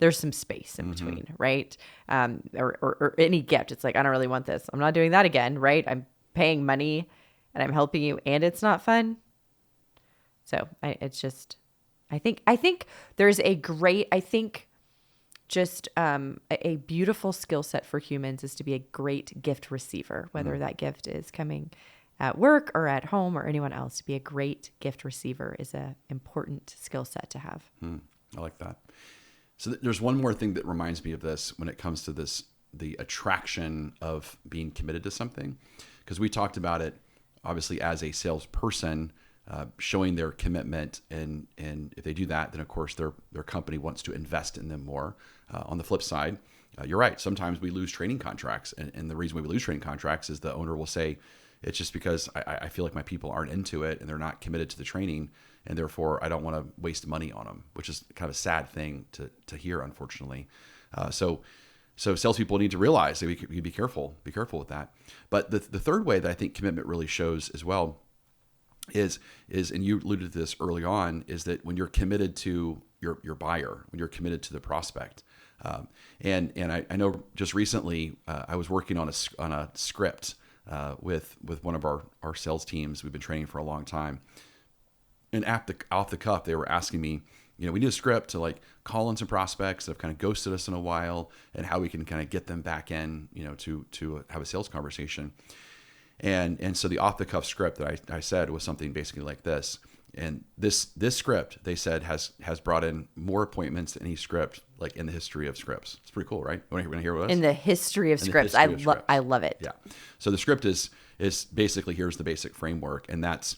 there's some space in between, right? Or any gift. It's like, I don't really want this. I'm not doing that again, right? I'm paying money and I'm helping you and it's not fun. So I think there's a great, just a beautiful skill set for humans is to be a great gift receiver, whether that gift is coming at work or at home or anyone else. To be a great gift receiver is an important skill set to have. I like that. So there's one more thing that reminds me of this when it comes to the attraction of being committed to something, because we talked about it obviously as a salesperson, showing their commitment, and if they do that, then of course their company wants to invest in them more. On the flip side, you're right. Sometimes we lose training contracts, and the reason we lose training contracts is the owner will say, it's just because I feel like my people aren't into it and they're not committed to the training, and therefore I don't want to waste money on them, which is kind of a sad thing to hear, unfortunately. So salespeople need to realize that we be careful with that. But the third way that I think commitment really shows as well is, and you alluded to this early on, is that when you're committed to your buyer, when you're committed to the prospect. And I know just recently I was working on a script with one of our sales teams. We've been training for a long time. And off the cuff, they were asking me, we need a script to like call in some prospects that have kind of ghosted us in a while, and how we can kind of get them back in, to have a sales conversation. And so the off the cuff script that I said was something basically like this. And this script, they said, has brought in more appointments than any script like in the history of scripts. It's pretty cool, right? Want to hear what it was? In the history of scripts. I love it. Yeah. So the script is basically, here's the basic framework, and that's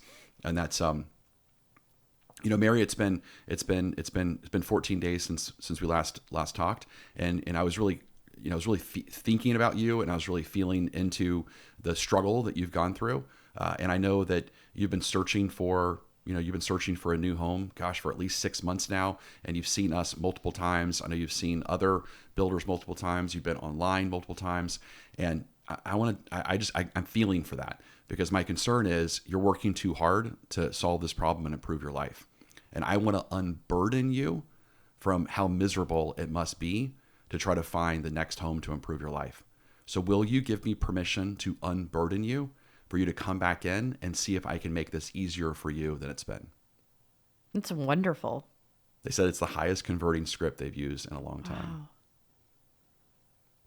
Mary, it's been 14 days since we last talked, and I was really thinking about you, and I was really feeling into the struggle that you've gone through, and I know that you've been searching for a new home, for at least 6 months now, and you've seen us multiple times. I know you've seen other builders multiple times. You've been online multiple times, and I'm feeling for that, because my concern is you're working too hard to solve this problem and improve your life. And I want to unburden you from how miserable it must be to try to find the next home to improve your life. So will you give me permission to unburden you, for you to come back in and see if I can make this easier for you than it's been? It's wonderful. They said it's the highest converting script they've used in a long time. Wow.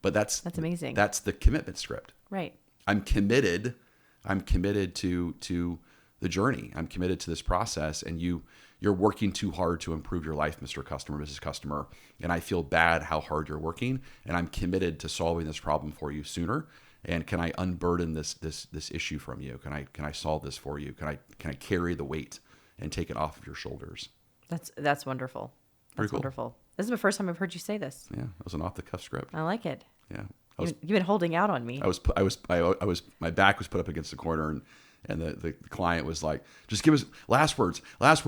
But that's amazing. That's the commitment script. Right. I'm committed I'm committed to the journey. I'm committed to this process, and you're working too hard to improve your life, Mr. Customer, Mrs. Customer, and I feel bad how hard you're working, and I'm committed to solving this problem for you sooner. And can I unburden this issue from you? Can I solve this for you? Can I carry the weight and take it off of your shoulders? That's wonderful. That's cool. Wonderful. This is the first time I've heard you say this. Yeah, it was an off the cuff script. I like it. Yeah, You've been holding out on me. I was my back was put up against the corner, and the client was like, just give us last words,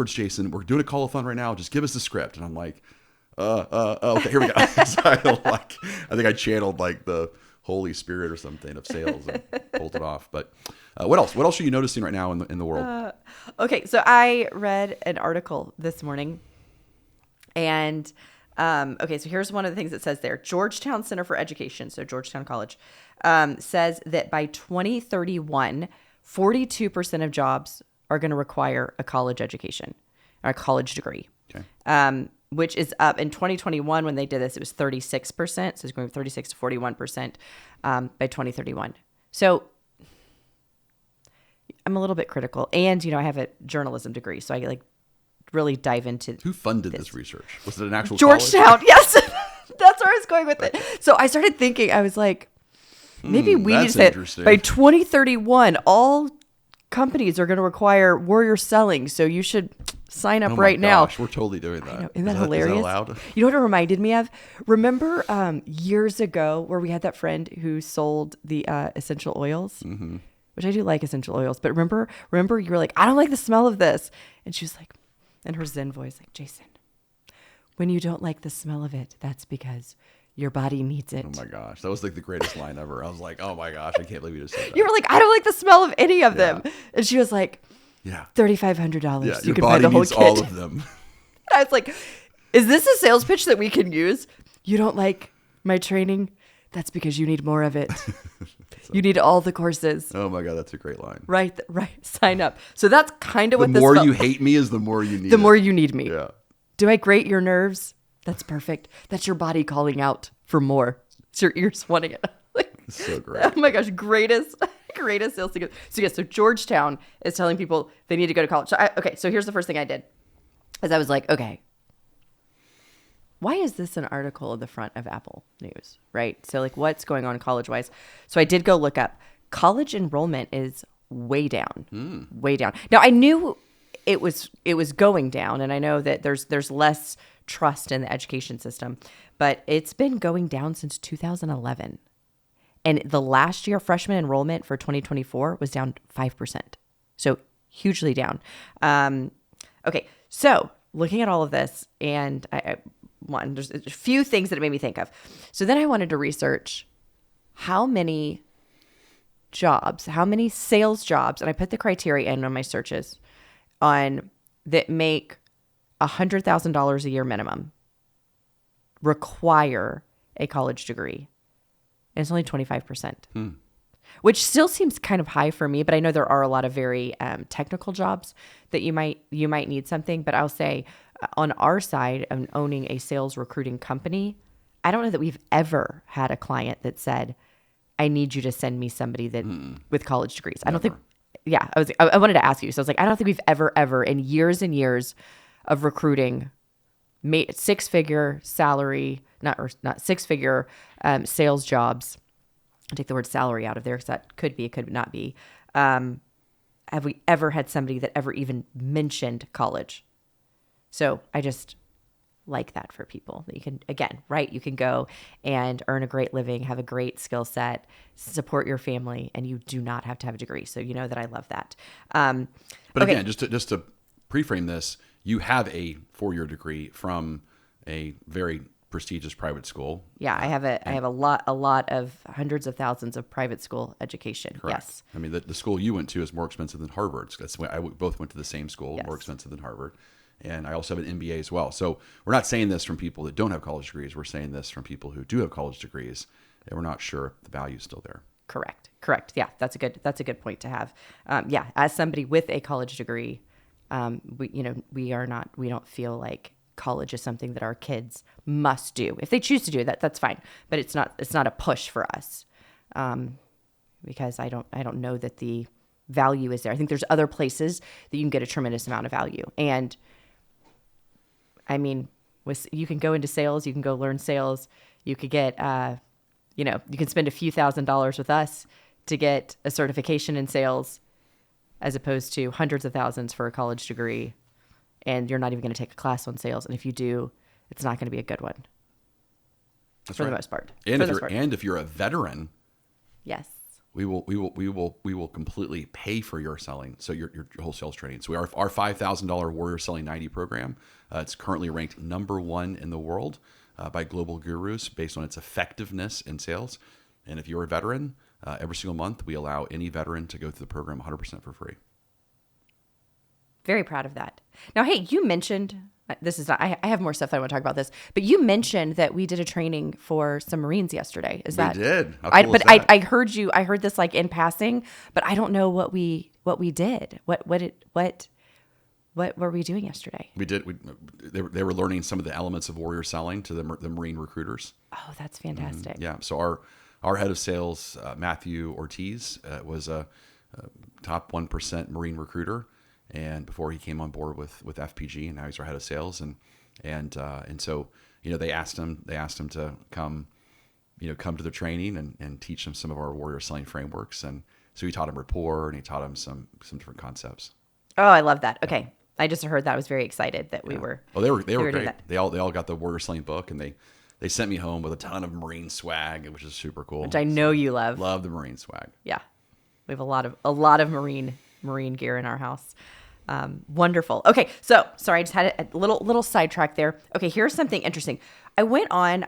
Jason. We're doing a call-a-thon right now. Just give us the script. And I'm like, okay, here we go. So I think I channeled like the Holy Spirit or something of sales and pulled it off. But what else? What else are you noticing right now in the world? Okay, so I read an article this morning, and okay, so here's one of the things it says there. Georgetown Center for Education, so Georgetown College, says that by 2031, 42% of jobds are going to require a college education or a college degree. Okay. Which is up in 2021 when they did this, it was 36%. So it's going from 36 to 41% by 2031. So I'm a little bit critical. And, I have a journalism degree, so I like really dive into Who funded this research? Was it an actual Georgetown? college? Yes. That's where I was going with it. So I started thinking, I was like, maybe we need to say by 2031, all companies are going to require warrior selling. So you should sign up right now. We're totally doing that. Isn't that hilarious? Is that allowed? You know what it reminded me of? Remember years ago where we had that friend who sold the essential oils? Mm-hmm. Which I do like essential oils. But remember you were like, I don't like the smell of this. And she was like, in her Zen voice, like, Jason, when you don't like the smell of it, that's because your body needs it. Oh my gosh. That was like the greatest line ever. I was like, oh my gosh, I can't believe you just said that. You were like, I don't like the smell of any of them. And she was like, yeah, $3,500. Yeah, you can buy the whole kit. All of them. I was like, is this a sales pitch that we can use? You don't like my training? That's because you need more of it. You need all the courses. Oh my God, that's a great line. Right. Sign up. So that's kind of what this The more you hate me is the more you need The more you need me. Yeah. Do I grate your nerves? That's perfect. That's your body calling out for more. It's your ears wanting it. Like, it's so great. Oh my gosh, greatest sales thing. So yes, so Georgetown is telling people they need to go to college. So here's the first thing I did. Is I was like, okay, why is this an article in the front of Apple News, right? So like what's going on college-wise? So I did go look up. College enrollment is way down, way down. Now I knew it was going down, and I know that there's less trust in the education system, but it's been going down since 2011. And the last year freshman enrollment for 2024 was down 5%. So hugely down. Okay, so looking at all of this, and there's a few things that it made me think of. So then I wanted to research how many jobs, how many sales jobs, and I put the criteria in on my searches on that make $100,000 a year minimum require a college degree. And it's only 25%, which still seems kind of high for me, but I know there are a lot of very technical jobs that you might need something. But I'll say on our side of owning a sales recruiting company, I don't know that we've ever had a client that said, I need you to send me somebody that with college degrees. I don't think, I wanted to ask you. So I was like, I don't think we've ever in years and years of recruiting six-figure salary, not six-figure sales jobs. I'll take the word salary out of there because that could be, it could not be. Have we ever had somebody that ever even mentioned college? So I just like that for people that you can, again, right? You can go and earn a great living, have a great skill set, support your family, and you do not have to have a degree. So you know that I love that. But again, just to pre-frame this, you have a 4-year degree from a very prestigious private school. Yeah, I have a lot of hundreds of thousands of private school education. Correct. Yes. I mean, the school you went to is more expensive than Harvard. That's why both went to the same school, Yes. More expensive than Harvard. And I also have an MBA as well. So we're not saying this from people that don't have college degrees. We're saying this from people who do have college degrees, and we're not sure if the value is still there. Correct. Yeah, that's a good point to have. As somebody with a college degree, we don't feel like college is something that our kids must do. If they choose to do that, that's fine. But it's not a push for us, because I don't know that the value is there. I think there's other places that you can get a tremendous amount of value. And I mean, you can go into sales, you can go learn sales, you could get, you can spend a few $1,000s with us to get a certification in sales as opposed to hundreds of thousands for a college degree. And you're not even going to take a class on sales. And if you do, it's not going to be a good one. That's for right. the most part. And if you're a veteran, yes, we will completely pay for your selling. So your whole sales training. So our $5,000 Warrior Selling 90 program, it's currently ranked #1 in the world by global gurus based on its effectiveness in sales. And if you're a veteran, every single month we allow any veteran to go through the program 100% for free. Very proud of that. Now, hey, you mentioned this is not. I have more stuff that I want to talk about this, but you mentioned that we did a training for some Marines yesterday. We did. How cool is that? that? I heard you. I heard this like in passing, but I don't know what we did. What were we doing yesterday? We did. They were learning some of the elements of warrior selling to the Marine recruiters. Oh, that's fantastic. Yeah. So our head of sales, Matthew Ortiz, was a top 1% Marine recruiter. And before he came on board with FPG, and now he's our head of sales, and so they asked him to come to the training and teach them some of our warrior selling frameworks, and so he taught him rapport and he taught him some different concepts. Oh, I love that. Okay, I just heard that. I was very excited that we were. Oh, they were great. That. They all got the warrior selling book, and they sent me home with a ton of Marine swag, which is super cool. Which I know you love. Love the Marine swag. Yeah, we have a lot of Marine gear in our house. Wonderful. Okay. So sorry, I just had a little sidetrack there. Okay. Here's something interesting. I went on to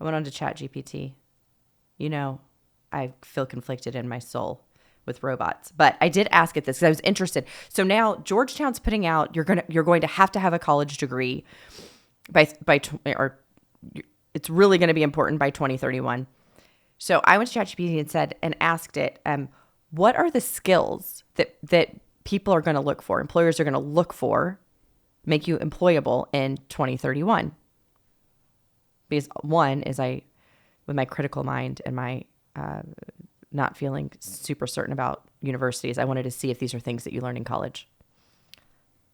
ChatGPT. I feel conflicted in my soul with robots, but I did ask it this because I was interested. So now Georgetown's putting out, you're going to have a college degree or it's really going to be important by 2031. So I went to ChatGPT and asked it, what are the skills that people are going to look for, employers are going to look for, make you employable in 2031? Because one is with my critical mind and my not feeling super certain about universities, I wanted to see if these are things that you learn in college.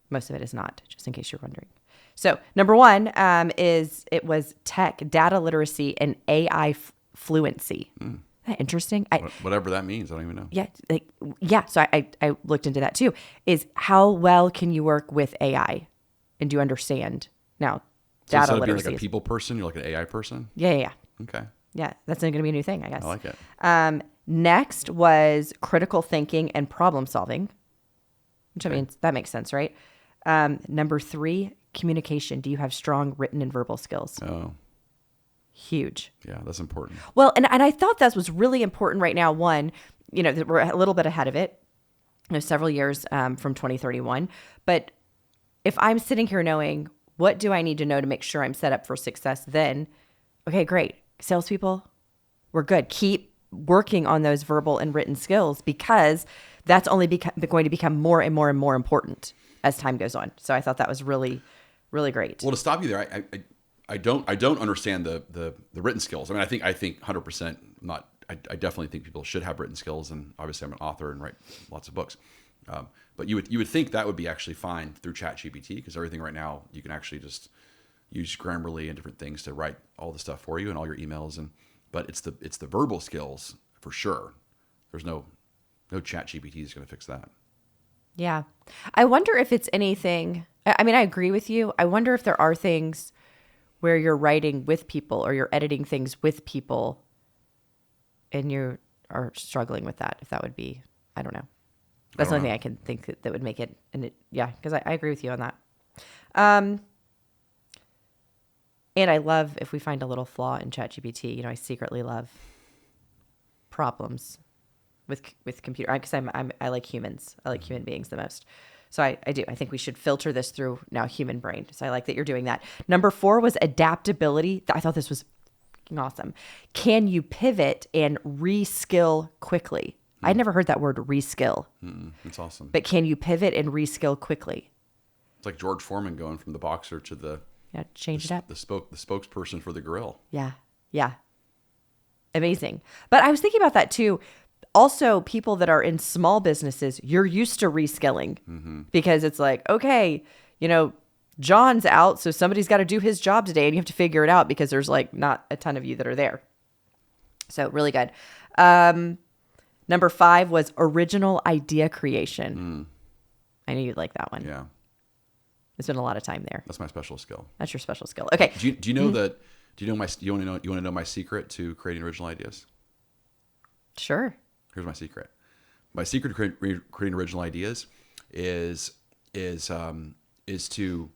Most of it is not, just in case you're wondering. So number one it was tech, data literacy, and AI fluency. Isn't that interesting? Whatever that means, I don't even know. Yeah. So I looked into that too. Is how well can you work with AI, and do you understand now? So data instead of being literacy. like a people person, you're like an AI person. Yeah. Okay. Yeah, that's going to be a new thing, I guess. I like it. Next was critical thinking and problem solving, which I mean that makes sense, right? Number 3, communication. Do you have strong written and verbal skills? Oh. Huge. Yeah, that's important. Well, and I thought that was really important right now. One, that we're a little bit ahead of it. There's several years from 2031. But if I'm sitting here knowing what do I need to know to make sure I'm set up for success, then, okay, great. Salespeople, we're good. Keep working on those verbal and written skills because that's only going to become more and more and more important as time goes on. So I thought that was really, really great. Well, to stop you there, I don't understand the written skills. I mean, I think 100% not. I definitely think people should have written skills, and obviously I'm an author and write lots of books. But you would think that would be actually fine through ChatGPT, because everything right now you can actually just use Grammarly and different things to write all the stuff for you and all your emails. But it's the verbal skills for sure. There's no ChatGPT is going to fix that. Yeah, I wonder if it's anything. I mean, I agree with you. I wonder if there are things where you're writing with people or you're editing things with people and you are struggling with that. If that would be, I don't know. That's the only thing I can think that would make it. And because I agree with you on that. And I love if we find a little flaw in ChatGPT. I secretly love problems with computer, because I like humans. I like human beings the most. So I do. I think we should filter this through now human brain. So I like that you're doing that. Number 4 was adaptability. I thought this was awesome. Can you pivot and reskill quickly? I'd never heard that word reskill. That's awesome. But can you pivot and reskill quickly? It's like George Foreman going from the boxer to the change it up. The spokesperson for the grill. Yeah. Amazing. But I was thinking about that too. Also, people that are in small businesses, you're used to reskilling because it's like, okay, John's out, so somebody's got to do his job today, and you have to figure it out because there's like not a ton of you that are there. So really good. Number 5 was original idea creation. I knew you'd like that one. Yeah. I spent a lot of time there. That's my special skill. That's your special skill. Okay. Do you know that? Do you want to know my secret to creating original ideas? Sure. Here's my secret. My secret to creating original ideas is to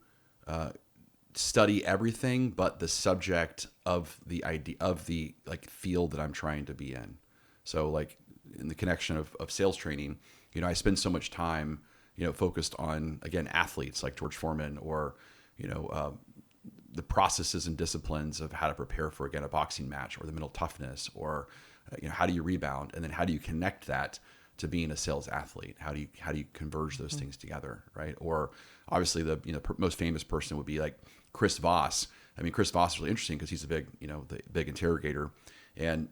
study everything but the subject of the idea of the like field that I'm trying to be in. So like in the connection of sales training, I spend so much time, focused on, again, athletes like George Foreman, or, the processes and disciplines of how to prepare for, again, a boxing match, or the mental toughness, or, how do you rebound? And then how do you connect that to being a sales athlete? How do you converge those things together, right? Or obviously the most famous person would be like Chris Voss. I mean, Chris Voss is really interesting because he's a big, the big interrogator, and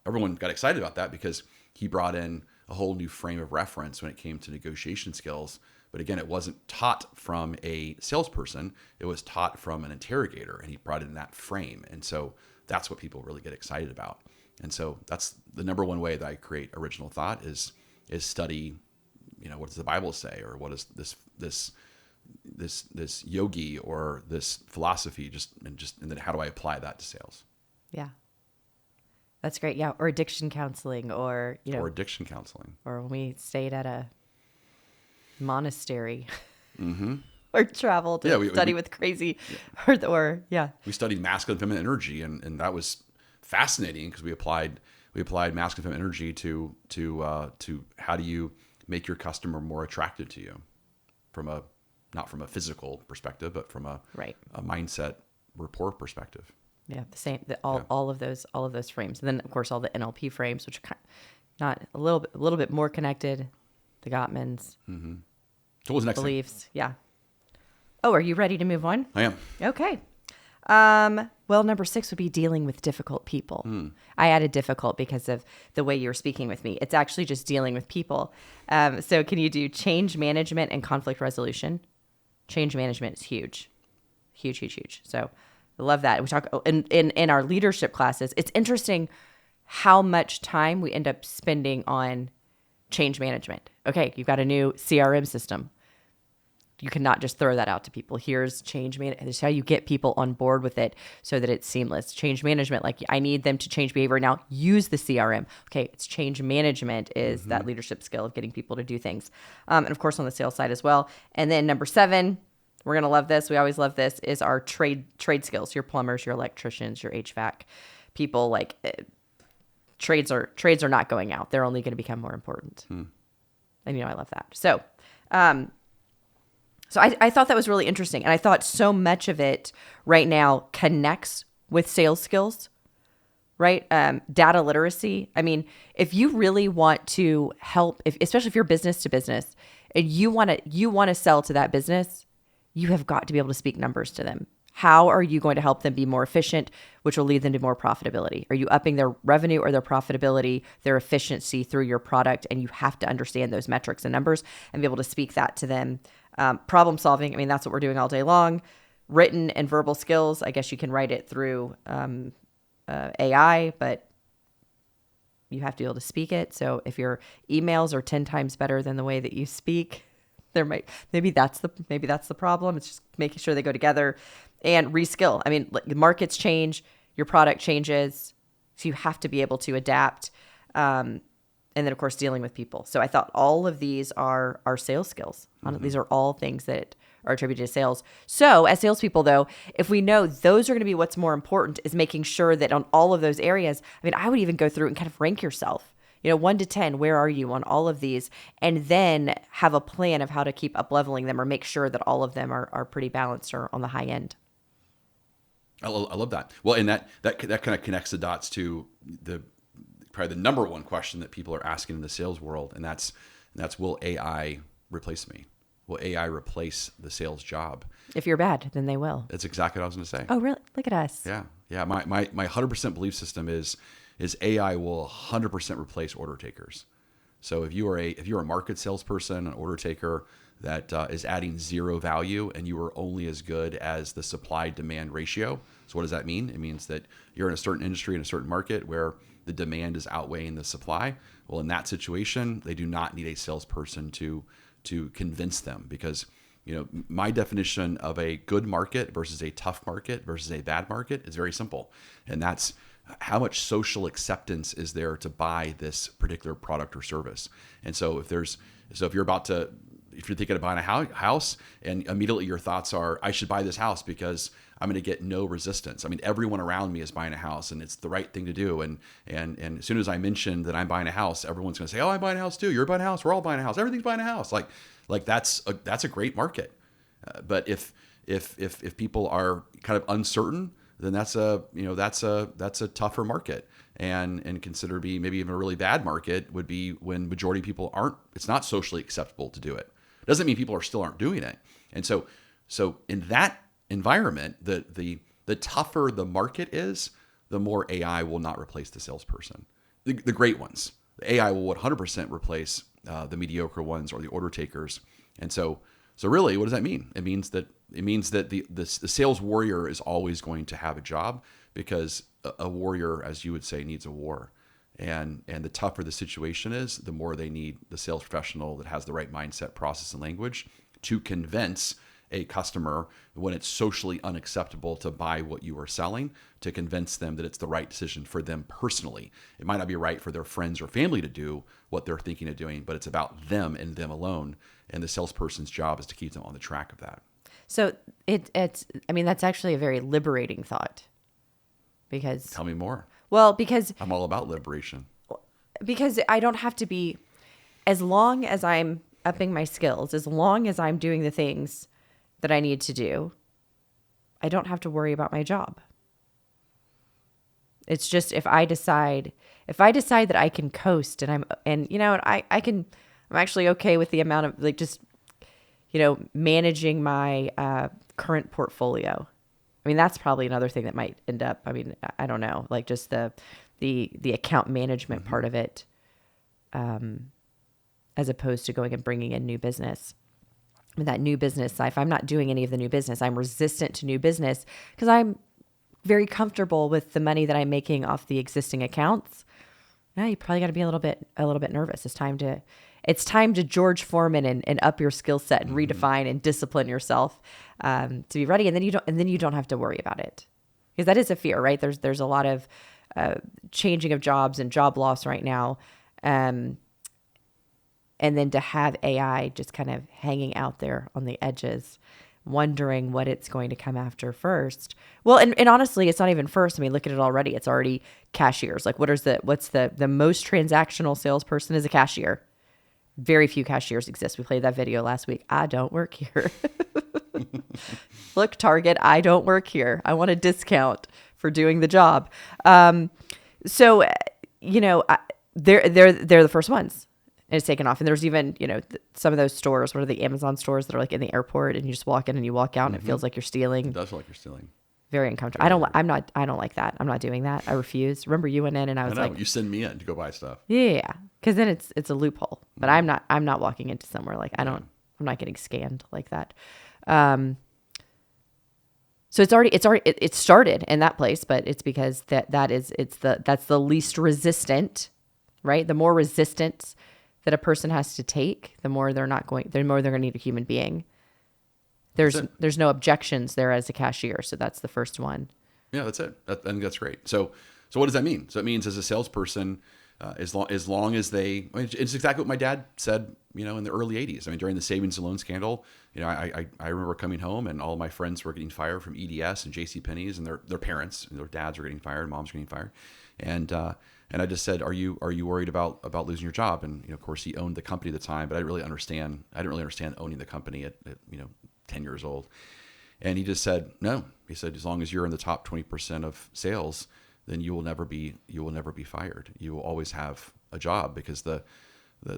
everyone got excited about that because he brought in a whole new frame of reference when it came to negotiation skills. But again, it wasn't taught from a salesperson; it was taught from an interrogator, and he brought in that frame. And so that's what people really get excited about. And so that's the number one way that I create original thought is study, what does the Bible say, or what is this yogi or this philosophy, and then how do I apply that to sales? Yeah. That's great. Yeah. Or addiction counseling, or addiction counseling. Or when we stayed at a monastery or traveled to study with crazy or we studied masculine and feminine energy, and that was fascinating because we applied masculine and feminine energy to how do you make your customer more attractive to you not from a physical perspective, but from a mindset rapport perspective. Yeah, the same. All of those frames, and then of course all the NLP frames, which are not a little bit more connected. The Gottmans. Mm-hmm. So what was the next beliefs? thing? Yeah. Oh, are you ready to move on? I am. Okay. Well, number 6 would be dealing with difficult people. I added difficult because of the way you were speaking with me. It's actually just dealing with people. So can you do change management and conflict resolution? Change management is huge. Huge, huge, huge. So I love that. We talk in our leadership classes. It's interesting how much time we end up spending on change management. Okay, you've got a new CRM system. You cannot just throw that out to people. Here's change management. This is how you get people on board with it so that it's seamless. Change management, like I need them to change behavior now. Use the CRM. Okay, it's change management is that leadership skill of getting people to do things. And of course on the sales side as well. And then number 7, we're going to love this. We always love this, is our trade skills. Your plumbers, your electricians, your HVAC people, like trades are not going out. They're only going to become more important. And I love that. So, So I thought that was really interesting. And I thought so much of it right now connects with sales skills, right? Data literacy. I mean, if you really want to help, especially if you're business to business and you want to sell to that business, you have got to be able to speak numbers to them. How are you going to help them be more efficient, which will lead them to more profitability? Are you upping their revenue or their profitability, their efficiency through your product? And you have to understand those metrics and numbers and be able to speak that to them. Problem solving, I mean, that's what we're doing all day long. Written and verbal skills, I guess you can write it through AI, but you have to be able to speak it. So if your emails are 10 times better than the way that you speak, maybe that's the problem. It's just making sure they go together. And reskill. I mean, the markets change, your product changes, so you have to be able to adapt. And then, of course, dealing with people. So I thought all of these are sales skills. These are all things that are attributed to sales. So as salespeople, though, if we know those are going to be what's more important, is making sure that on all of those areas, I mean, I would even go through and kind of rank yourself. 1 to 10, where are you on all of these? And then have a plan of how to keep up leveling them or make sure that all of them are pretty balanced or on the high end. I love that. Well, and that kind of connects the dots to probably the number one question that people are asking in the sales world, and that's will AI replace me? Will AI replace the sales job? If you're bad, then they will. That's exactly what I was going to say. Oh, really? Look at us. Yeah. My 100% belief system is is AI will 100% replace order takers. So if you're a market salesperson, an order taker that is adding zero value, and you are only as good as the supply-demand ratio. So what does that mean? It means that you're in a certain industry, in a certain market where the demand is outweighing the supply. Well, in that situation, they do not need a salesperson to convince them, because my definition of a good market versus a tough market versus a bad market is very simple, and that's how much social acceptance is there to buy this particular product or service. And so if you're thinking of buying a house and immediately your thoughts are, I should buy this house because I'm going to get no resistance. I mean, everyone around me is buying a house and it's the right thing to do. And as soon as I mention that I'm buying a house, everyone's going to say, oh, I'm buying a house too. You're buying a house. We're all buying a house. Everything's buying a house. Like that's a great market. But if people are kind of uncertain, then that's a tougher market. And consider be maybe even a really bad market would be when majority of people it's not socially acceptable to do it. Doesn't mean people aren't doing it. And so in that environment, the tougher the market is, the more AI will not replace the salesperson. The great ones, the AI will 100% replace the mediocre ones or the order takers. And so really, what does that mean? It means that the sales warrior is always going to have a job, because a warrior, as you would say, needs a war. And the tougher the situation is, the more they need the sales professional that has the right mindset, process, and language to convince a customer when it's socially unacceptable to buy what you are selling, to convince them that it's the right decision for them personally. It might not be right for their friends or family to do what they're thinking of doing, but it's about them and them alone. And the salesperson's job is to keep them on the track of that. So that's actually a very liberating thought, because... Tell me more. Well, because... I'm all about liberation. Because I don't have to be, as long as I'm upping my skills, as long as I'm doing the things that I need to do, I don't have to worry about my job. It's just if I decide that I can coast and I'm actually okay with the amount of managing my current portfolio. I mean, that's probably another thing that might end up, I don't know, like just the account management part of it, as opposed to going and bringing in new business. I mean, that new business, if I'm not doing any of the new business, I'm resistant to new business because I'm very comfortable with the money that I'm making off the existing accounts. Now you probably got to be a little bit nervous. It's time to George Foreman and up your skill set and redefine and discipline yourself to be ready. And then you don't have to worry about it, because that is a fear, right? There's a lot of changing of jobs and job loss right now. And then to have AI just kind of hanging out there on the edges, wondering what it's going to come after first. Well, and honestly, it's not even first. I mean, look at it already. It's already cashiers. Like what's the most transactional salesperson is a cashier. Very few cashiers exist. We played that video last week. I don't work here. Look, Target, I don't work here. I want a discount for doing the job. So they're the first ones. And it's taken off. And there's even, some of those stores, what are the Amazon stores that are like in the airport, and you just walk in and you walk out and it feels like you're stealing. It does feel like you're stealing. Very uncomfortable. I don't like that. I'm not doing that. I refuse. Remember you went in and I was like, you send me in to go buy stuff. Yeah. Cause then it's a loophole, but I'm not walking into somewhere like I'm not getting scanned like that. So it started in that place, but it's because that's the least resistant, right? The more resistance that a person has to take, the more they're going to need a human being. There's no objections there as a cashier. So that's the first one. Yeah, that's it. I think that's great. So what does that mean? So it means as a salesperson, as long as it's exactly what my dad said, in the early 80s. I mean, during the savings and loan scandal, I remember coming home and all of my friends were getting fired from EDS and JCPenney's, and their parents and their dads were getting fired, moms were getting fired. And I just said, are you worried about losing your job? And of course he owned the company at the time, but I didn't really understand owning the company at 10 years old. And he just said, no. He said, as long as you're in the top 20% of sales, then you will never be fired. You will always have a job, because the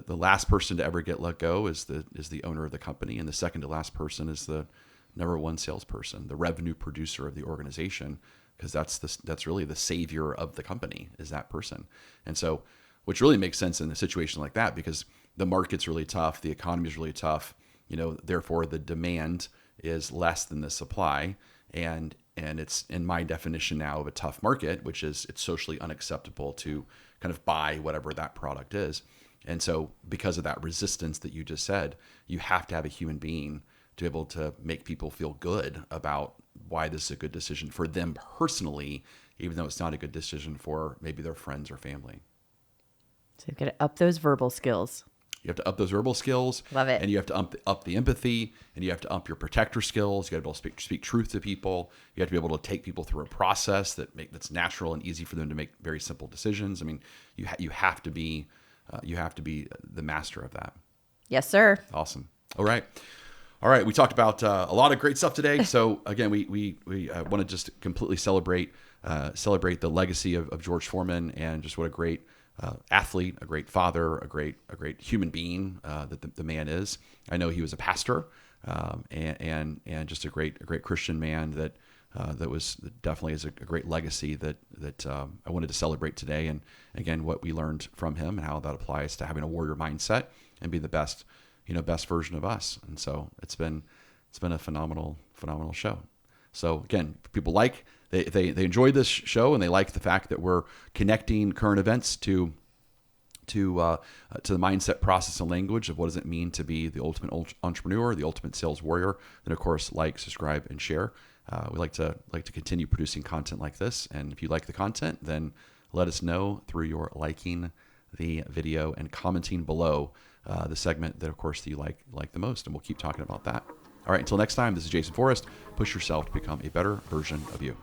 last person to ever get let go is the owner of the company, and the second to last person is the number one salesperson, the revenue producer of the organization. because that's really the savior of the company, is that person. And so, which really makes sense in a situation like that, because the market's really tough, the economy is really tough, therefore the demand is less than the supply. And it's, in my definition now of a tough market, which is it's socially unacceptable to kind of buy whatever that product is. And so because of that resistance that you just said, you have to have a human being to be able to make people feel good about why this is a good decision for them personally, even though it's not a good decision for maybe their friends or family. So you've got to up those verbal skills. You have to up those verbal skills. Love it. And you have to up the empathy, and you have to up your protector skills. You got to be able to speak truth to people. You have to be able to take people through a process that's natural and easy for them to make very simple decisions. I mean, you have to be the master of that. Yes, sir. Awesome. All right. We talked about a lot of great stuff today. So again, we want to just completely celebrate the legacy of George Foreman, and just what a great athlete, a great father, a great human being that the man is. I know he was a pastor, and just a great Christian man that was definitely is a great legacy that I wanted to celebrate today. And again, what we learned from him and how that applies to having a warrior mindset and be the best version of us. And so it's been a phenomenal show. So again, people they enjoy this show, and they like the fact that we're connecting current events to the mindset, process, and language of what does it mean to be the ultimate entrepreneur, the ultimate sales warrior. Then of course, like, subscribe, and share. We like to continue producing content like this. And if you like the content, then let us know through your liking the video and commenting below the segment that, of course, that you like the most, and we'll keep talking about that. All right, until next time, this is Jason Forrest. Push yourself to become a better version of you.